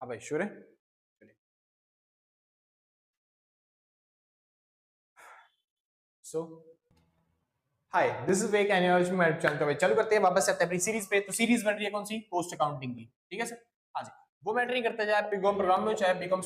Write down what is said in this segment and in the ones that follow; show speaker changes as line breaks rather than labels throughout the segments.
हाँ भाई श्योर है। So hi this is wake and आज मैं चैनल पे चालू करते हैं वापस से अपनी सीरीज पे। तो सीरीज बन रही है कौन सी? पोस्ट अकाउंटिंग की। ठीक है सर? हाँ जी। वो मैटर नहीं करता चाहे आप बीकॉम प्रोग्राम में हो चाहे बीकॉम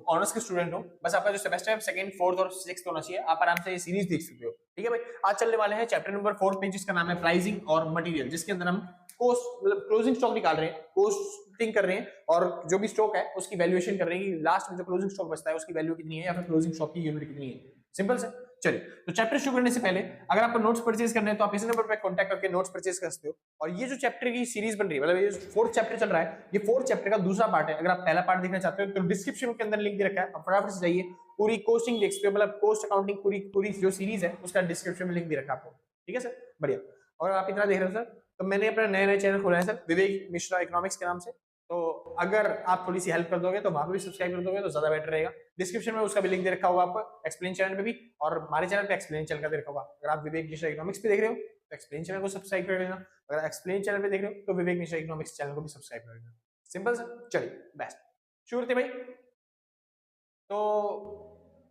ऑनर्स के स्टूडेंट हो, बस आपका जो सेमेस्टर है सेकंड फोर्थ और सिक्स्थ होना चाहिए, आप आराम से ये सीरीज देख सकते हो। ठीक है भाई, आज चलने वाले हैं चैप्टर नंबर 4 पे जिसका नाम है प्राइसिंग और मटेरियल, जिसके अंदर हम कोस्ट मतलब क्लोजिंग स्टॉक निकाल रहे हैं, कोस्टिंग कर रहे हैं और जो भी स्टॉक है उसकी वैल्यूएशन कर रहे हैं कि लास्ट में जो क्लोजिंग स्टॉक बचता है उसकी वैल्यू कितनी है या फिर क्लोजिंग स्टॉक की यूनिट कितनी है। सिंपल से चलिए, तो चैप्टर शुरू करने से पहले अगर आपको नोट्स परचेज करने हैं तो आप इसी नंबर पे कांटेक्ट करके नोट्स परचेज कर सकते हो। और ये जो चैप्टर की सीरीज बन रही है, मतलब ये फोर्थ चैप्टर चल रहा है, ये फोर्थ चैप्टर का दूसरा पार्ट है। अगर आप पहला पार्ट देखना चाहते हो तो डिस्क्रिप्शन के अंदर लिंक दे रखा है, आप फटाफट से जाइए, पूरी कोस्टिंग देख सकते हो, मतलब कोस्ट अकाउंटिंग पूरी पूरी जो सीरीज है उसका डिस्क्रिप्शन में लिंक दे रखा है आपको। ठीक है सर, बढ़िया। और आप इतना देख रहे हो सर, तो मैंने अपना नया नया चैनल खोला है सर, विवेक मिश्रा इकोनॉमिक्स के नाम से। तो अगर आप थोड़ी सी हेल्प कर दोगे तो वहां पे भी सब्सक्राइब कर दोगे तो ज्यादा बेटर रहेगा। डिस्क्रिप्शन में उसका भी लिंक दे रखा होगा आपको, एक्सप्लेन चैनल पे भी, और हमारे चैनल पे एक्सप्लेन चैनल का दे रखा होगा। अगर आप विवेक मिश्रा इकोनॉमिक्स पे देख रहे हो तो एक्सप्लेन चैनल को सब्सक्राइब कर लेना, अगर एक्सप्लेन चैनल पे देख रहे हो तो विवेक मिश्रा इकोनॉमिक्स चैनल को भी सब्सक्राइब कर लेना। सिंपल सर, चलिए बेस्ट, शुरू करते भाई। तो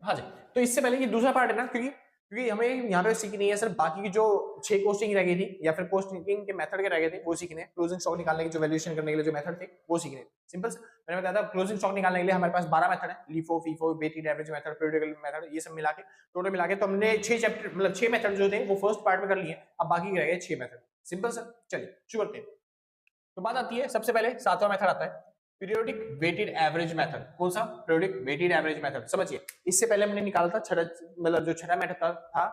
हाँ जी, तो इससे पहले ये दूसरा पार्ट है ना, क्योंकि क्योंकि हमें यहाँ पे सीखनी है सर बाकी की जो 6 कोस्टिंग रह गई थी या फिर कोस्टिंग के मेथड के रह गए थे वो सीखने, क्लोजिंग स्टॉक निकालने की जो वैल्यूएशन करने के लिए जो मेथड थे वो सीखने। सिंपल से मैंने बताया था क्लोजिंग स्टॉक निकालने के लिए हमारे पास 12 मेथड है, LIFO FIFO weighted average method periodical method, ये सब मिला के टोटल मिला के तो हमने 6 चैप्टर मतलब 6 मेथड जो थे वो फर्स्ट पार्ट में कर लिए, अब बाकी रह गए 6 मेथड। सिंपल सर, चलिए शुरू करते हैं। तो बात आती है सबसे पहले 7वां मेथड आता है पीरियोडिक वेटेड एवरेज मेथड। कौन सा? Periodic weighted average method. समझिए, इससे पहले हमने निकाला था छठा, मतलब जो छठा मेथड था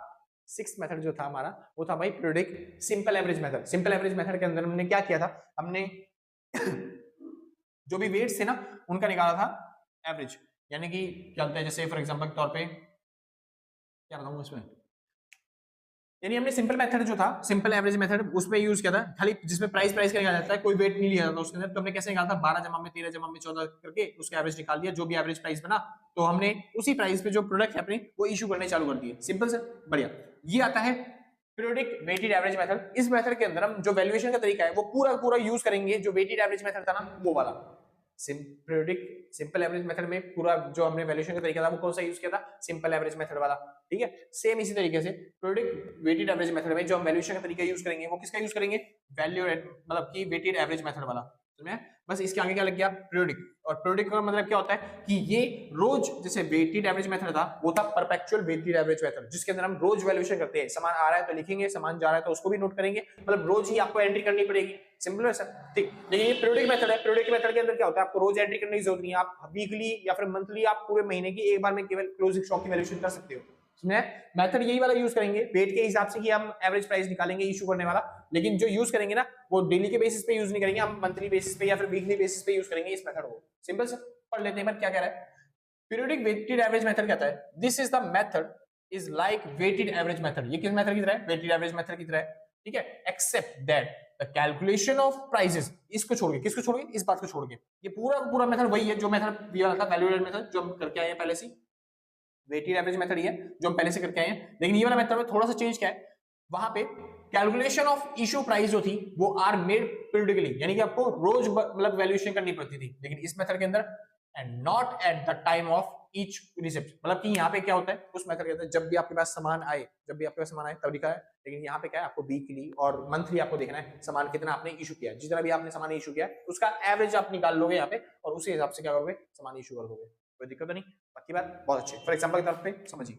6th मेथड जो था हमारा वो था भाई periodic simple average method. Simple average method के अंदर हमने क्या किया था, हमने जो भी वेट्स थे ना उनका निकाला था एवरेज, यानी कि क्या होता है, जैसे फॉर एग्जांपल के तौर पे क्या बताऊं इसमें, यानी हमने सिंपल मेथड जो था सिंपल एवरेज मेथड उसमें यूज किया था, खाली जिसमें प्राइस प्राइस का निकाला जाता है, कोई वेट नहीं लिया जाता उसके अंदर। तो हमने कैसे निकाला था, 12 जमा में 13 जमा में 14 करके उसका एवरेज निकाल दिया, जो भी एवरेज प्राइस बना तो हमने उसी प्राइस पे जो प्रोडक्ट है अपनी वो इशू करने चालू कर दिए। सिंपल से बढ़िया, ये आता है पीरियोडिक वेटेड एवरेज मेथड। इस मेथड के अंदर हम जो वैल्यूएशन का तरीका है वो पूरा पूरा यूज करेंगे, जो वेटेड एवरेज मेथड था ना वो वाला। पीरियोडिक सिंपल एवरेज मेथड में पूरा जो हमने वैल्यूएशन का तरीका था वो कौन सा यूज किया था, सिंपल एवरेज मेथड वाला। ठीक है, सेम इसी तरीके से पीरियोडिक वेटेड एवरेज मेथड में जो हम वैल्यूएशन का तरीका यूज करेंगे वो किसका यूज करेंगे, वैल्यू मतलब कि वेटेड एवरेज मेथड वाला। समझे? बस इसके आगे क्या लग गया, पीरियोडिक। और पीरियोडिक का मतलब क्या होता है कि ये रोज, जैसे वेटेड एवरेज मेथड था वो था परपेचुअल वेटेड एवरेज मेथड, जिसके अंदर हम रोज वैल्यूएशन करते हैं, सामान आ रहा है तो लिखेंगे, सामान जा रहा है तो उसको भी नोट करेंगे, मतलब रोज ही आपको एंट्री करनी पड़ेगी। सिंपल है सर, ठीक। लेकिन ये पीरियोडिक मेथड है, पीरियोडिक मेथड के अंदर क्या होता है, आपको रोज एंट्री करने की जरूरत नहीं है, आप वीकली या फिर मंथली आप पूरे महीने की एक बार में केवल क्लोजिंग स्टॉक की वैल्यूएशन कर सकते हो। मेथड यही वाला यूज करेंगे, वेट के हिसाब से कि हम एवरेज प्राइस निकालेंगे इशू करने वाला, लेकिन जो यूज करेंगे ना वो डेली के बेसिस पे यूज नहीं करेंगे, हम मंथली बेसिस पे या फिर वीकली बेसिस पे यूज करेंगे इस मेथड को। सिंपल से पढ़ लेते हैं क्या कह रहा है। पीरियोडिक वेटेड एवरेज मेथड कहता है this is the method is like weighted average method. ये किस मेथड की तरह है, वेटेड एवरेज मेथड की तरह है। ठीक है, except that the calculation of prices, इसको छोड़ के, किसको छोड़ के, इस बात को छोड़ के, ये पूरा पूरा मेथड वही है जो मेथड दिया था, वैल्यूएटेड मेथड जो हम करके आए हैं पहले से। वेटेड एवरेज मेथड ये जो हम पहले से करके आए हैं, लेकिन ये वाला मेथड में थोड़ा सा चेंज क्या है, वहां पे कैलकुलेशन ऑफ इशू प्राइस जो थी वो आर मेड पीरियडिकली, यानी कि आपको रोज मतलब वैल्यूएशन करनी पड़ती थी, लेकिन इस मेथड के अंदर and not at the time of each receipt. मतलब कि यहाँ पे क्या होता है, उस मेथड के अंदर जब भी आपके पास सामान आए, जब भी आपके पास सामान आए तब लिखा है, लेकिन यहाँ पे क्या है, आपको वीकली और मंथली आपको देखना है सामान कितना आपने इशू किया है, जितना भी आपने सामान इशू किया है उसका एवरेज आप निकाल लोगे यहाँ पे और उसी हिसाब से क्या करोगे, सामान इशू कर दोगे। कोई दिक्कत नहीं, बाकी बात बहुत अच्छी। फॉर एग्जाम्पल की तरफ पे समझिए,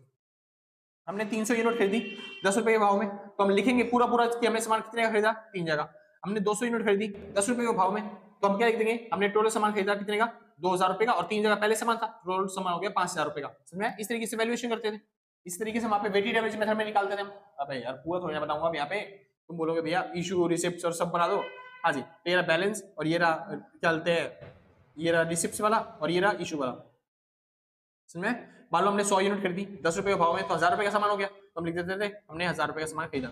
हमने 300 यूनिट खरीदी 10 रुपए के भाव में, तो हम लिखेंगे पूरा पूरा कि हमने सामान कितने का खरीदा, 3 जगह। हमने 200 यूनिट खरीदी 10 रुपए के भाव में, तो हम क्या लिख देंगे, हमने टोटल सामान खरीदा कितने का, 2000 रुपए का, और 3 जगह पहले सामान था, टोटल सामान हो गया 5000 रुपए का। समझ, इस तरीके से वैल्यूएशन करते थे, इस तरीके से वहां पे वेटेड एवरेज मेथड में निकालते थे हम। अबे यार पूरा थोड़ी ना बताऊंगा यहाँ पे, तुम बोलोगे भैया इशू रिसिप्ट और सब बना दो। हाँ जी, ये रहा बैलेंस और ये रहा क्या बोलते हैं, ये रहा रिसिप्ट वाला और ये रहा इशू वाला। समझ में? मान लो हमने 100 यूनिट खरीदी 10 रुपए के भाव में, तो 1000 रुपए का सामान हो गया, तो हम लिख देते थे हमने 1000 रुपए का सामान खरीदा।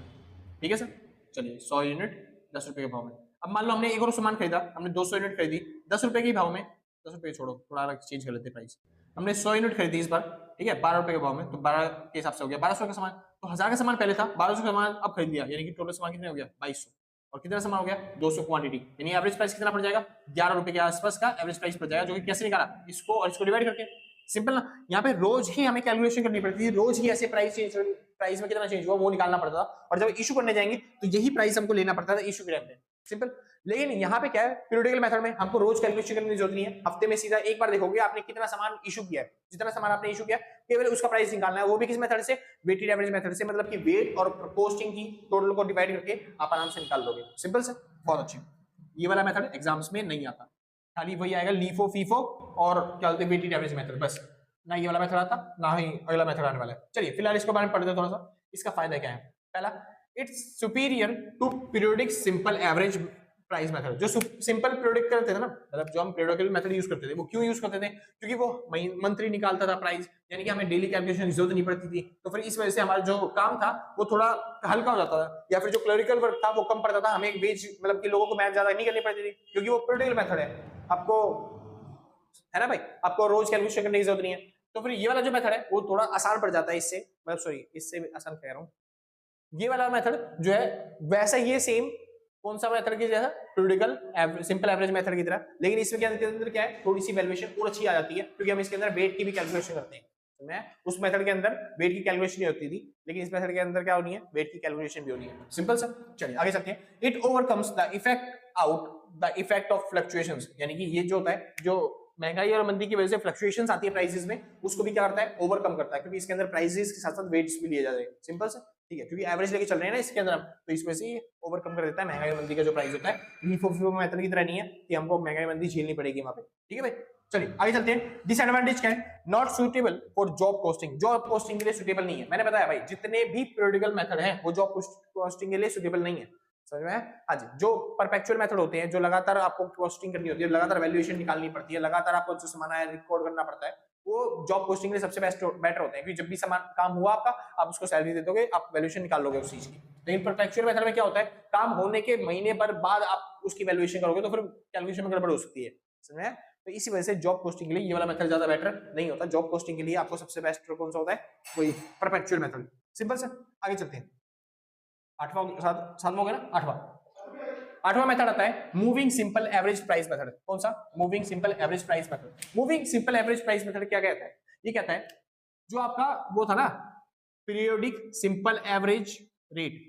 ठीक है सर, चलिए 100 यूनिट 10 रुपए के भाव में। अब मान लो हमने एक और सामान खरीदा, हमने 200 यूनिट खरीदी 10 रुपए के भाव में, 10 रुपए छोड़ो थोड़ा अलग चेंज कर लेते प्राइस, हमने 100 यूनिट खरीदी इस बार, ठीक है 12 रुपए के भाव में, तो 12 के हिसाब से हो गया 1200 का सामान। तो 1000 का सामान पहले था, 1200 का सामान अब खरीद लिया, यानी कि टोटल सामान कितने हो गया 2200। और कितना सामान हो गया 200 क्वांटिटी, यानी एवरेज प्राइस कितना पड़ जाएगा 11 रुपए के आसपास का एवरेज प्राइस पड़ जाएगा, जो कि कैसे निकाला इसको और इसको डिवाइड करके, सिंपल ना। यहाँ पे रोज ही हमें कैलकुलेशन करनी पड़ती थी, रोज ही ऐसे प्राइस में कितना चेंज हुआ वो निकालना पड़ता था, और जब इशू करने जाएंगे तो यही प्राइस हमको लेना पड़ता था इशू के टाइम पे, सिंपल। लेकिन यहाँ पे क्या है पीरियोडिकल मेथड में हमको रोज कैलकुलेशन करने की जरूरत नहीं है, हफ्ते में सीधा एक बार देखोगे आपने कितना सामान इशू किया है, जितना सामान आपने इशू किया केवल उसका प्राइस निकालना है, वो भी किस मेथड से वेटेड एवरेज मेथड से, मतलब कि वेट और कॉस्टिंग की टोटल को डिवाइड करके आप आराम से निकाल लोगे, सिंपल से, बहुत अच्छी। ये वाला मेथड एग्जाम्स में नहीं आता, खाली वही आएगा लीफो फीफो और क्या बोलते हैं वेटेड एवरेज मेथड, बस ना ये वाला मेथड आता ना ही अगला मेथड आने वाला है। चलिए फिलहाल इसके बारे में पढ़ते हैं थोड़ा सा, इसका फायदा क्या है। पहला, it's superior to periodic simple average price method. जो सिंपल पीरियोडिक करते थे ना, मतलब जो हम पीरियोडिकल मेथड यूज करते थे, वो क्यों यूज करते थे, क्योंकि वो मंथली निकालता था प्राइस, यानी कि हमें डेली कैलकुलेशन की जरूरत नहीं पड़ती थी, तो फिर इस वजह से हमारा जो काम था वो थोड़ा हल्का हो जाता था, या फिर जो क्लरिकल वर्क था वो कम पड़ता था, हमें वेज मतलब कि लोगों को मैथ ज्यादा नहीं करनी पड़ती थी, क्योंकि वो पीरियोडिकल मेथड है, आपको है ना भाई, आपको रोज कैलकुलेशन करने की जरूरत नहीं है। तो फिर ये वाला जो मेथड है वो थोड़ा आसान पड़ जाता है इससे, मतलब सॉरी इससे भी आसान कह रहा हूँ, ये वाला मेथड जो है वैसा ये सेम कौन सा मेथड की जैसा पीरियोडिकल सिंपल एवरेज मेथड की तरह, लेकिन इसमें क्या अंदर क्या है थोड़ी सी वैल्यूएशन और अच्छी आ जाती है, क्योंकि हम इसके अंदर वेट की भी कैलकुलेशन करते हैं। तो मैं उस मेथड के अंदर वेट की कैलकुलेशन नहीं होती थी, लेकिन इस मेथड के अंदर क्या होनी है वेट की कैलकुलेशन भी होनी है, सिंपल सा। चलिए आगे चलते हैं। It overcomes the effect of fluctuations, यानी कि ये जो होता है जो महंगाई और मंदी की वजह से फ्लक्चुएशंस आती है प्राइसेस में, उसको भी क्या करता है ओवरकम करता है, क्योंकि इसके अंदर प्राइसेस के साथ साथ वेट्स भी लिए जाते हैं, सिंपल से, ठीक है, क्योंकि एवरेज लेके चल रहे हैं ना इसके अंदर, तो इस वजह से ये ओवरकम कर देता है महंगाई और मंदी का जो प्राइस होता है। लीफो मेथड की तरह नहीं है कि हमको महंगाई मंदी झेलनी पड़ेगी वहां पे, ठीक है भाई। चलिए आगे चलते हैं। डिसएडवांटेज क्या है, not suitable for job costing, job costing के लिए सुटेबल नहीं है। मैंने बताया भाई जितने भी पीरियोडिकल मेथड हैं वो जॉब कॉस्टिंग के लिए सुटेबल नहीं है, समझ में है। हाँ जी, जो परपेचुअल मेथड होते हैं, जो लगातार आपको कॉस्टिंग करनी होती है, लगातार वैल्यूएशन निकालनी पड़ती है, लगातार आपको जो सामान है रिकॉर्ड करना पड़ता है, वो जॉब पोस्टिंग के लिए सबसे बेटर होते हैं, क्योंकि जब भी सामान काम हुआ आपका आप उसको सैलरी दे दोगे, आप वैल्यूएशन निकाल लोगे उस चीज की। लेकिन परपेचुअल मेथड में क्या होता है, काम होने के महीने भर बाद आप उसकी वैल्यूएशन करोगे तो फिर कैलकुलेशन में गड़बड़ हो सकती है, समझ में। तो इसी वजह से जॉब पोस्टिंग के लिए ये वाला मेथड ज्यादा बेटर नहीं होता। जॉब पोस्टिंग के लिए आपको सबसे बेस्ट कौन सा होता है, वही परपेचुअल मेथड, सिंपल से। आगे चलते हैं, सातवां हो गया ना, आठवां मेथड आता है moving simple average price method. कौन सा, moving simple average price method. Moving simple average price method क्या कहता है, ये कहता है जो आपका वो था ना पीरियोडिक सिंपल एवरेज रेट,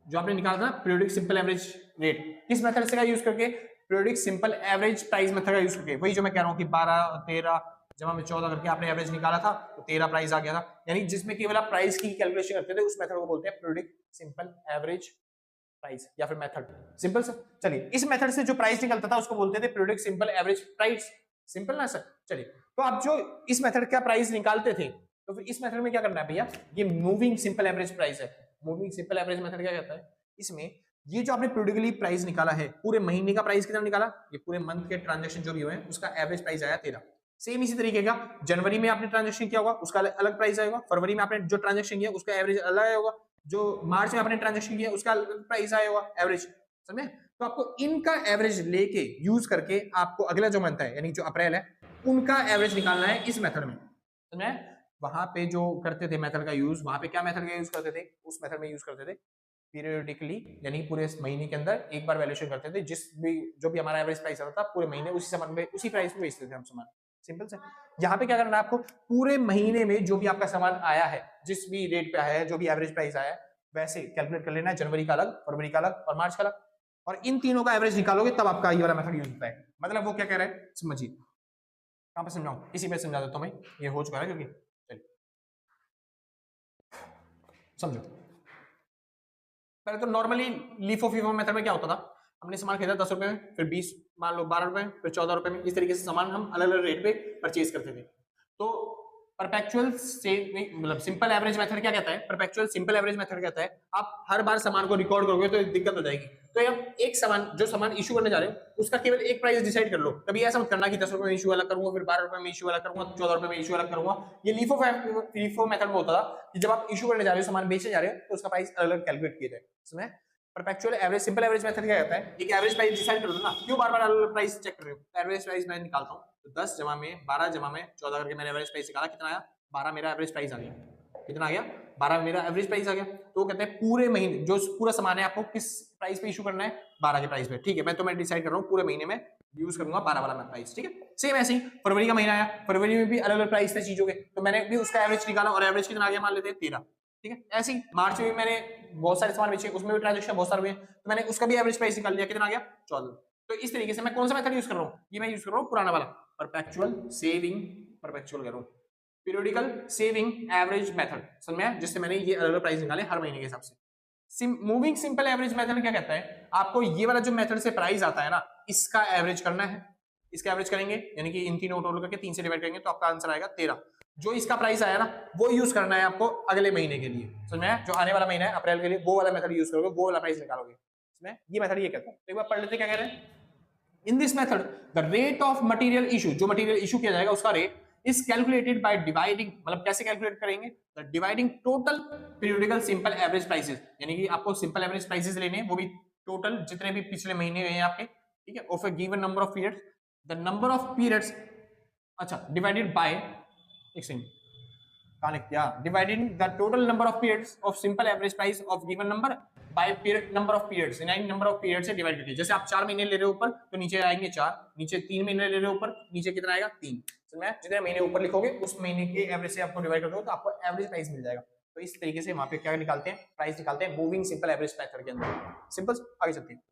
जो आपने निकाला था पीरियोडिक सिंपल एवरेज रेट, किस मेथड से का यूज करके, periodic simple average price method का यूज करके। वही जो मैं कह रहा हूं कि 12 13 जमा में 14 करके आपने एवरेज निकाला था तो 13 प्राइस आ गया था, यानी जिसमें केवल आप प्राइस की कैलकुलेशन करते थे, उस मेथड को बोलते हैं पीरियोडिक सिंपल एवरेज प्राइस या फिर मेथड, सिंपल सर। चलिए इस मेथड से जो प्राइस निकलता था उसको बोलते थे periodic simple average price, simple ना सर। चलिए तो आप जो इस मेथड का प्राइस निकालते थे, तो फिर इस मेथड में क्या करना है भैया, ये मूविंग सिंपल एवरेज प्राइस है। मूविंग सिंपल एवरेज मेथड क्या कहता है, इसमें ये जो आपने पीरियोडिकली प्राइस निकाला है, पूरे महीने का प्राइस कितना निकाला, ये पूरे मंथ के ट्रांजेक्शन जो भी हुए हैं उसका एवरेज प्राइस आया 13। सेम इसी तरीके का जनवरी में आपने ट्रांजेक्शन किया होगा उसका अलग प्राइस आएगा, फरवरी में आपने जो ट्रांजेक्शन किया उसका एवरेज अलग आया होगा, जो मार्च में आपने ट्रांजेक्शन किया उसका प्राइस आया होगा एवरेज, समझे। तो आपको इनका एवरेज लेके यूज करके आपको अगला जो मंथ है यानी जो अप्रैल है उनका एवरेज निकालना है इस मेथड में, समझे। वहां पे जो करते थे मेथड का यूज, वहां पे क्या मेथड का यूज करते थे, उस मेथड में यूज करते थे पीरियोडिकली, यानी पूरे महीने के अंदर एक बार वैल्यूएशन करते थे, जिस भी जो भी हमारा एवरेज प्राइस आता था पूरे महीने उसी सामान पे उसी प्राइस पे बेचते थे हम सामान, सिंपल से। यहाँ पे क्या करना है आपको, पूरे महीने में जो भी आपका सामान आया है, जिस भी रेट पे आया है, जो भी एवरेज प्राइस आया है, वैसे कैलकुलेट कर लेना है, जनवरी का अलग, फरवरी का अलग और मार्च का अलग, और इन तीनों का एवरेज निकालोगे तब आपका ये वाला मेथड यूज होता है। मतलब वो क्या कह रहा है समझिए, कहां पे समझाऊं, इसी पे समझा देता हूं मैं, ये हो चुका है क्योंकि चलिए समझो। पहले तो नॉर्मली लीफो फीफो मेथड में क्या होता था, हमने सामान खरीदा 10 रुपए में, फिर 20 मान लो 12 रुपए, फिर 14 रुपए में, इस तरीके से सामान हम अलग अलग रेट पे परचेज करते थे। तो परपेचुअल से मतलब सिंपल एवरेज मेथड क्या कहता है, परपेचुअल सिंपल एवरेज मेथड कहता है आप हर बार सामान को रिकॉर्ड करोगे तो दिक्कत हो जाएगी। तो आप एक सामान जो सामान इशू करने जा रहे हो उसका केवल एक प्राइस डिसाइड कर लो, कभी ऐसा मत करना कि 10 रुपए में इशू वाला करूंगा, फिर 12 रुपए में इशू वाला करूंगा, 14 रुपए में इशू वाला करूंगा। ये लीफो मेथड में होता था कि जब आप इशू करने जा रहे हो, सामान बेचने जा रहे हो, तो उसका प्राइस अलग अलग कैलकुलेट किया जाए। समझे। Perpetual average simple average method क्या कहता है, एक एवरेज प्राइस डिसाइड कर दो ना, क्यों बार बार अलग प्राइस चेक कर रहे हो। एवरेज प्राइस मैं निकालता हूं तो 10 जमा में 12 जमा में 14 करके मैंने एवरेज प्राइस निकाला, कितना आया 12, मेरा एवरेज प्राइस आ गया, कितना आ गया 12 मेरा एवरेज प्राइस आ गया। तो वो कहते हैं पूरे महीने जो पूरा सामान है आपको किस प्राइस पे इशू करना है, 12 के प्राइस पे। ठीक है, मैं डिसाइड कर रहा हूँ पूरे महीने में यूज करूंगा 12 वाला प्राइस। ठीक है, सेम ऐसे ही फरवरी का महीना आया, फरवरी में भी अलग अलग प्राइस थे चीजों के, तो मैंने भी उसका एवरेज निकाला और एवरेज कितना आ गया मान लेते हैं 13। ठीक है, ऐसे ही मार्च में भी मैंने बहुत सारे सामान बेचे, उसमें भी ट्रांजेक्शन बहुत सारे हुए, तो मैंने उसका भी एवरेज प्राइस निकाल लिया, कितना आ गया 14। तो इस तरीके से मैं कौन सा मेथड यूज कर रहा हूँ, ये मैं यूज कर रहा हूँ पुराना वाला परपेचुअल सेविंग, परपेचुअल कह रहा हूँ पीरियोडिकल सेविंग एवरेज मेथड, समझ में आया? जिससे मैंने ये अलग अलग प्राइस निकाले हर महीने के हिसाब से। मूविंग सिंपल एवरेज मेथड क्या कहता है, आपको ये वाला जो मेथड से प्राइस आता है ना, इसका एवरेज करना है, इसका एवरेज करेंगे यानी कि इन तीनों टोटल करके 3 से डिवाइड करेंगे तो आपका आंसर आएगा 13। जो इसका प्राइस आया ना वो यूज करना है आपको अगले महीने के लिए, समझ में आया? जो आने वाला महीना है अप्रैल के लिए, वो वाला मेथड यूज करोगे, वो वाला प्राइस निकालोगे, समझ में? ये मेथड ये कहता है। तो एक बार पढ़ लेते क्या कह रहे हैं। In this method the rate of material issue, जो मटेरियल इशू किया जाएगा उसका rate is calculated by dividing, मतलब कैसे कैलकुलेट करेंगे, the dividing total periodical simple average prices, यानी कि आपको सिंपल एवरेज प्राइसेस लेने हैं, वो भी टोटल जितने भी पिछले महीने हुए हैं आपके, ठीक है, of a given number of periods, the number of periods, अच्छा डिवाइडेड बाय, एक सेकंड कहां लिख दिया, dividing the total number of periods of simple average price of given number by period number of periods, यानी number of period से divide करके। जैसे आप 4 महीने ले रहे हो ऊपर तो नीचे आएंगे 4, नीचे 3 महीने ले रहे हो ऊपर, नीचे कितना आएगा 3, समझ में? जितने महीने ऊपर लिखोगे उस महीने के एवरेज से आपको डिवाइड कर दो तो आपको एवरेज प्राइस मिल जाएगा। तो इस तरीके से वहां पे क्या निकालते हैं, प्राइस निकालते हैं मूविंग सिंपल एवरेज मेथड के अंदर। सिंपल, आगे चलते हैं।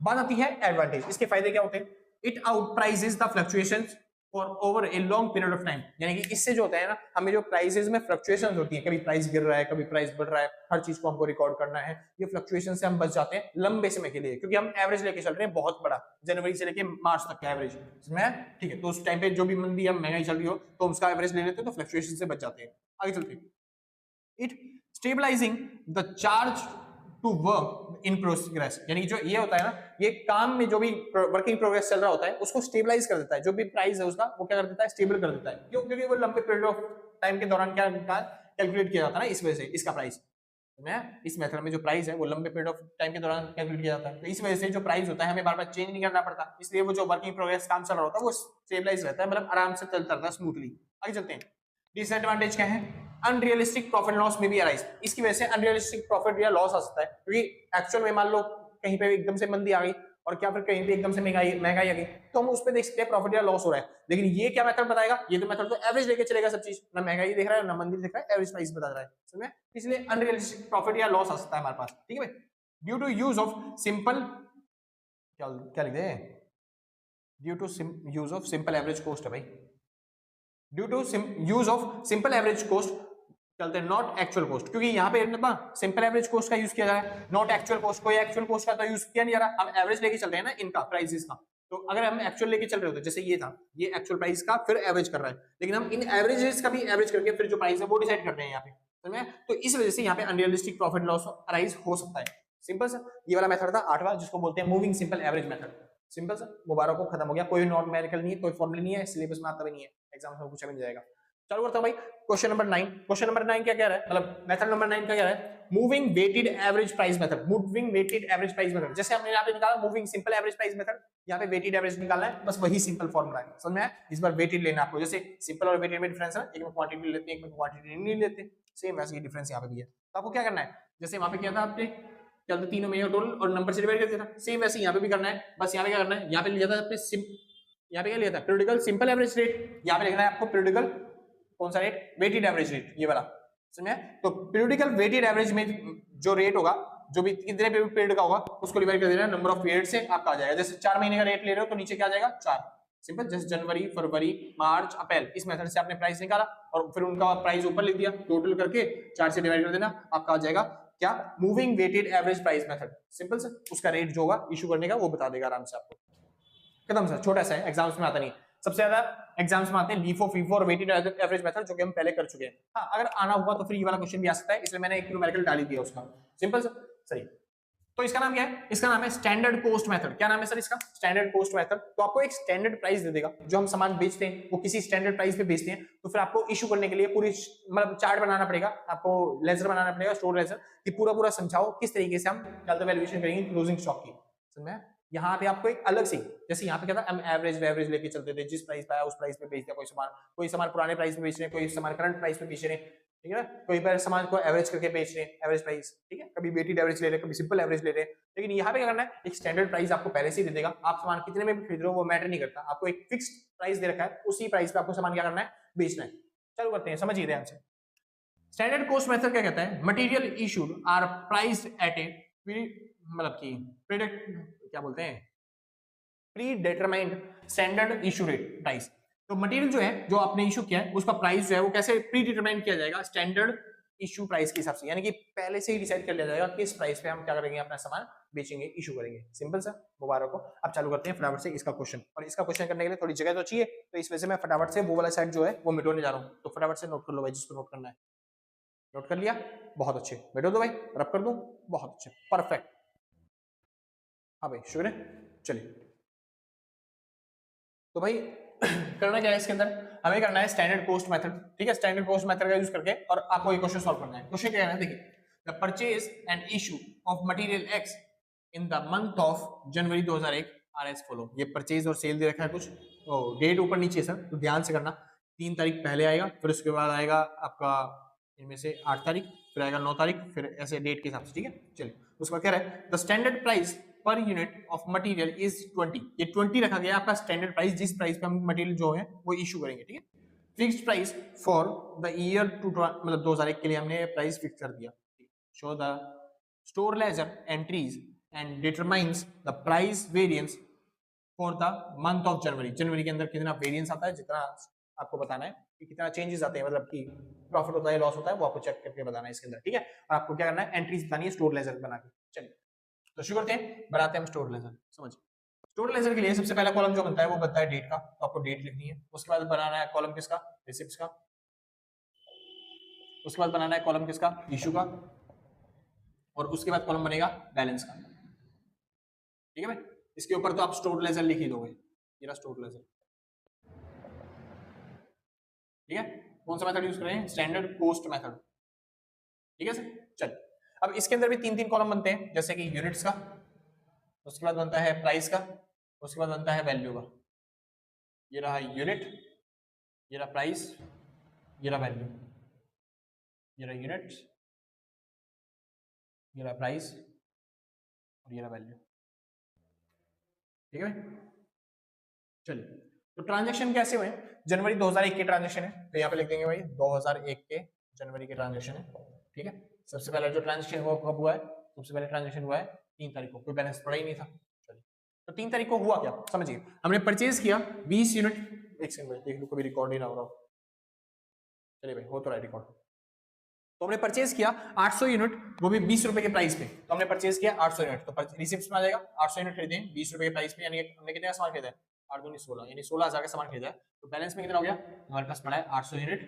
बात आती है एडवांटेज, इसके फायदे क्या होते हैं। It out prices the fluctuations for over a long period of time, यानी कि इससे जो होता है ना, हमें जो प्राइसेस में फ्लक्चुएशंस होती है, कभी प्राइस गिर रहा है कभी प्राइस बढ़ रहा है, हर चीज को हमको रिकॉर्ड करना है, ये फ्लक्चुएशन से हम बच जाते हैं लंबे समय के लिए, क्योंकि हम एवरेज लेके चल रहे हैं बहुत बड़ा, जनवरी से लेके मार्च तक का एवरेज में, ठीक है। तो उस टाइम पे जो भी मंदी या महंगाई चल रही हो तो उसका एवरेज ले लेते हैं, तो फ्लक्चुएशन से बच जाते हैं। आगे चलते हैं। It stabilising the charge to work in progress, यानी जो ये होता है ना, ये काम में जो भी वर्किंग प्रोग्रेस चल रहा होता है उसको स्टेबलाइज कर देता है, जो भी प्राइस है उसका वो क्या कर देता है, स्टेबल कर देता है। क्यों? क्योंकि वो लंबे पीरियड ऑफ टाइम के दौरान क्या कैलकुलेट किया जाता है ना, इस वजह से इसका प्राइस, इस मेथड में जो प्राइस है वो लंबे पीरियड ऑफ टाइम के दौरान कैलकुलेट किया जाता है, तो इस वजह से जो प्राइस होता है हमें बार बार चेंज नहीं करना पड़ता, इसलिए वो जो वर्किंग प्रोग्रेस काम चल रहा होता है वो स्टेबलाइज रहता है, मतलब आराम से चलता रहता है स्मूथली। आगे चलते हैं। डिसएडवांटेज क्या है, अनरियलिस्टिक प्रॉफिट लॉस में भी अराइज, इसकी वजह से अनरियलिस्टिक प्रॉफिट या लॉस आ सकता है, क्योंकि एक्चुअल में मान लो कहीं पे एकदम से मंदी आ गई और क्या फिर कहीं पे एकदम से महंगाई आ गई, तो हम उस पे देख सकते हैं प्रॉफिट या लॉस हो रहा है। लेकिन ये क्या मेथड बताएगा, ये तो मेथड तो एवरेज लेके चलेगा सब चीज, ना महंगाई देख रहा है ना मंदी देख रहा है, एवरेज प्राइस बता रहा है, समझ में? इसलिए अनरियलिस्टिक प्रॉफिट या लॉस आ सकता है हमारे पास, ठीक है भाई। Due to use of simple, क्या लिख दे, due to use of simple average cost है भाई, due to use of simple average cost चलते हैं, नॉट एक्चुअल कॉस्ट, क्योंकि यहाँ पे सिंपल एवरेज कॉस्ट का यूज किया जा रहा है, नॉट एक्चुअल कॉस्ट, कोई एक्चुअल कॉस्ट का तो यूज किया नहीं जा रहा, हम एवरेज लेके चल रहे हैं ना इनका प्राइसेस का। तो अगर हम एक्चुअल लेके चल रहे होते, जैसे ये था, ये एक्चुअल प्राइस का फिर एवरेज कर रहा है, लेकिन हम इन एवरेजेस का भी एवरेज करके फिर जो प्राइस है वो डिसाइड कर रहे हैं यहाँ पे, समझ में? तो इस वजह से यहाँ पे अनरियलिस्टिक प्रॉफिट लॉस अराइज हो सकता है। सिंपल सा ये वाला मेथड था 8वां, जिसको बोलते हैं moving simple average method. Simple सा मुबारक को खत्म हो गया, कोई नॉन न्यूमेरिकल नहीं है, कोई फॉर्मूला नहीं है, सिलेबस में आता भी नहीं है, एग्जाम में पूछा भी नहीं जाएगा। चालू करता हूं भाई, क्वेश्चन नंबर 9। क्वेश्चन नंबर 9 क्या कह रहा है, मतलब मेथड नंबर 9 का कह रहा है, moving weighted average price method. Moving weighted average price method, जैसे हमने यहाँ पे निकाला moving simple average price method, यहाँ पे वेटेड एवरेज निकालना है, बस वही सिंपल फॉर्मूला है, समझ में आया? इस बार वेटेड लेना आपको, जैसे सिंपल और वेटेड में डिफरेंस है, एक में क्वांटिटी लेते हैं, एक में क्वांटिटी नहीं लेते, सेम वैसे ही डिफरेंस यहाँ पे भी है। तो आपको क्या करना है, जैसे वहां पे किया था आपने, चलते तीनों में टोटल और नंबर से डिवाइड कर दिया था, सेम वैसे यहाँ पे भी करना है, बस यहाँ पे क्या करना है, यहाँ पे लिया था आपने यहाँ पे क्या लिया था, पीरियोडिकल सिंपल एवरेज रेट, यहाँ पे लिखना है आपको पीरियोडिकल कौन सा रेट, वेटेड एवरेज रेट, ये वाला, समझे? तो पीरियोडिकल वेटेड एवरेज में जो रेट होगा, जो भी कितने पीरियड का होगा उसको डिवाइड कर देना नंबर ऑफ पीरियड से, आपका आ जाएगा। जैसे 4 महीने का रेट ले रहे हो तो नीचे क्या आ जाएगा 4, सिंपल। जैसे जनवरी, फरवरी, मार्च, अप्रैल, इस मेथड से आपने प्राइस निकाला और फिर उनका प्राइस ऊपर लिख दिया, टोटल करके 4 से डिवाइड कर देना, आपका आ जाएगा क्या, moving weighted average price method. Simple से उसका रेट जो होगा इशू करने का वो बता देगा आराम से आपको, खत्म सर। छोटा सा है, एग्जाम्स में आता नहीं, सबसे ज्यादा एग्जाम्स में आते हैं LIFO, FIFO और वेटेड एवरेज मेथड, जो कि हम पहले कर चुके हैं। हाँ, अगर आना हुआ तो फिर ये वाला क्वेश्चन भी आ सकता है, इसलिए मैंने एक न्यूमेरिकल डाल दिया उसका, सिंपल सर, सही। तो इसका नाम क्या है, इसका नाम है स्टैंडर्ड कॉस्ट मेथड। क्या नाम है सर इसका, स्टैंडर्ड कॉस्ट मेथड। तो आपको एक स्टैंडर्ड प्राइस दे देगा, जो हम सामान बेचते हैं वो किसी स्टैंडर्ड प्राइस पे बेचते हैं, तो फिर आपको इशू करने के लिए पूरी मतलब चार्ट बनाना पड़ेगा, आपको लेजर बनाना पड़ेगा, स्टोर लेजर, कि पूरा पूरा समझाओ किस तरीके से हम कल वैल्यूएशन करेंगे क्लोजिंग स्टॉक की, समझ में? यहाँ पे आपको एक अलग से, जैसे यहाँ पे क्या था, हम एवरेज लेके चलते थे, जिस प्राइस पे आया उस प्राइस पे बेच दिया, कोई सामान पुराने प्राइस पे बेच रहे हैं, कोई सामान करंट प्राइस पे बेच रहे हैं, ठीक है ना, कोई बार सामान को एवरेज करके बेच रहे हैं, एवरेज प्राइस, ठीक है, कभी वेटेड एवरेज ले रहे हैं, कभी सिंपल एवरेज ले रहे हैं, लेकिन यहाँ पे क्या करना है, एक स्टैंडर्ड प्राइस आपको पहले से ही दे देगा, आप सामान कितने में भी खरीद रहे हो वो मैटर नहीं करता, आपको एक फिक्स्ड प्राइस दे रखा है, उसी प्राइस पे आपको सामान क्या करना है, बेचना है। चालू करते हैं, समझिए ध्यान से। स्टैंडर्ड कॉस्ट मेथड क्या कहता है, material issued are priced at a मतलब की प्रेडिक्ट क्या बोलते हैं, predetermined standard issue rate price. तो मटेरियल जो है जो आपने इशू किया है उसका प्राइस जो है वो कैसे प्री डिटरमाइन किया जाएगा, स्टैंडर्ड इशू प्राइस के हिसाब से, यानी कि पहले से ही डिसाइड कर लिया जाएगा किस प्राइस पे हम क्या करेंगे, अपना सामान बेचेंगे, इशू करेंगे। सिंपल सा, मुबारक हो। अब चालू करते हैं फटाफट से इसका क्वेश्चन, और इसका क्वेश्चन करने के लिए थोड़ी जगह तो चाहिए, तो इस वजह से मैं फटाफट से वो वाला साइड जो है वो मिटाने जा रहा हूँ, तो फटाफट से नोट कर लो भाई, जिसको नोट करना है। नोट कर लिया, बहुत अच्छे, मिटा दो भाई, रब कर दो, बहुत अच्छे, परफेक्ट। हाँ भाई शुक्र है, चलिए। तो भाई करना क्या है इसके अंदर, हमें करना है स्टैंडर्ड कॉस्ट मेथड, ठीक है, स्टैंडर्ड कॉस्ट मेथड का यूज करके, और आपको ये क्वेश्चन सॉल्व करना है। क्वेश्चन क्या है, देखिए, the purchase and issue of material X in the month of January 2001 are as follow. ये परचेज और सेल दे रखा है कुछ, तो डेट ऊपर नीचे है सर, तो ध्यान से करना। 3 तारीख पहले आएगा, फिर उसके बाद आएगा आपका इनमें से 8 तारीख, फिर आएगा 9 तारीख, फिर ऐसे डेट के हिसाब से, ठीक है। चलिए, उसका क्या है, the standard price per unit of material is 20। ये 20 रखा गया आपका स्टैंडर्ड प्राइस, जिस प्राइस पे हम मटेरियल जो है वो इशू करेंगे, ठीक है। Fixed price for the year मतलब 2001 के लिए हमने प्राइस फिक्स कर दिया। Show the store ledger entries and determines the price variance for the month of January. जनवरी के अंदर कितना वेरिएंस आता है, जितना आपको बताना है कि कितना चेंजेस आते हैं, मतलब कि प्रॉफिट होता है लॉस होता है, वो आपको चेक करके बताना है इसके अंदर, ठीक है। और आपको क्या करना है, एंट्रीज बतानी है स्टोर लेजर बना के। चलिए, तो शुरू करते हैं, बनाते हैं हम स्टोर लेजर। समझिए, स्टोर लेजर के लिए सबसे पहला कॉलम जो बनता है वो बनता है डेट का, तो आपको डेट लिखनी है। उसके बाद बनाना है कॉलम किसका, रिसिप्ट्स का। उसके बाद बनाना है कॉलम किसका, इशू का। और उसके बाद कॉलम बनेगा बैलेंस का, ठीक है भाई। इसके ऊपर तो आप स्टोर लेजर लिख ही दोगे, ये रहा स्टोर लेजर, ठीक है। कौन सा मेथड यूज करें, स्टैंडर्ड कॉस्ट मेथड, ठीक है सर। चल, अब इसके अंदर भी 3-3 कॉलम बनते हैं, जैसे कि यूनिट्स का, उसके बाद बनता है प्राइस का, उसके बाद बनता है वैल्यू का। ये रहा यूनिट, ये रहा प्राइस, ये रहा वैल्यू, ये रहा यूनिट, ये रहा प्राइस, और ये रहा वैल्यू, ठीक है। चलिए, तो ट्रांजैक्शन कैसे हुए, जनवरी 2001 के ट्रांजैक्शन है, तो यहाँ पे लिख देंगे भाई 2001 के जनवरी के ट्रांजैक्शन है, ठीक है। सबसे पहले जो ट्रांजैक्शन वो कब हुआ है, सबसे पहले ट्रांजैक्शन हुआ है 3 तारीख को, कोई बैलेंस पड़ा ही नहीं था। चलिए, तो 3 तारीख को हुआ क्या, समझिए, हमने परचेज किया 20 यूनिट, एक सेकंड देख लो कभी रिकॉर्ड ही ना हो रहा। चलिए भाई, हो तो रहा है रिकॉर्ड। तो हमने परचेज किया 800 यूनिट, वो भी 20 रुपए के प्राइस पे, तो हमने परचेज किया 800 यूनिट, तो रिसिप्ट में आ जाएगा 800 यूनिट खरीदे 20 रुपए के प्राइस पे, यानी हमने कितने का सामान खरीदा है, 8 दूनी 16, यानी 16,000 का सामान खरीदा है। तो बैलेंस में कितना हो गया, हमारे पास पड़ा है 800 यूनिट,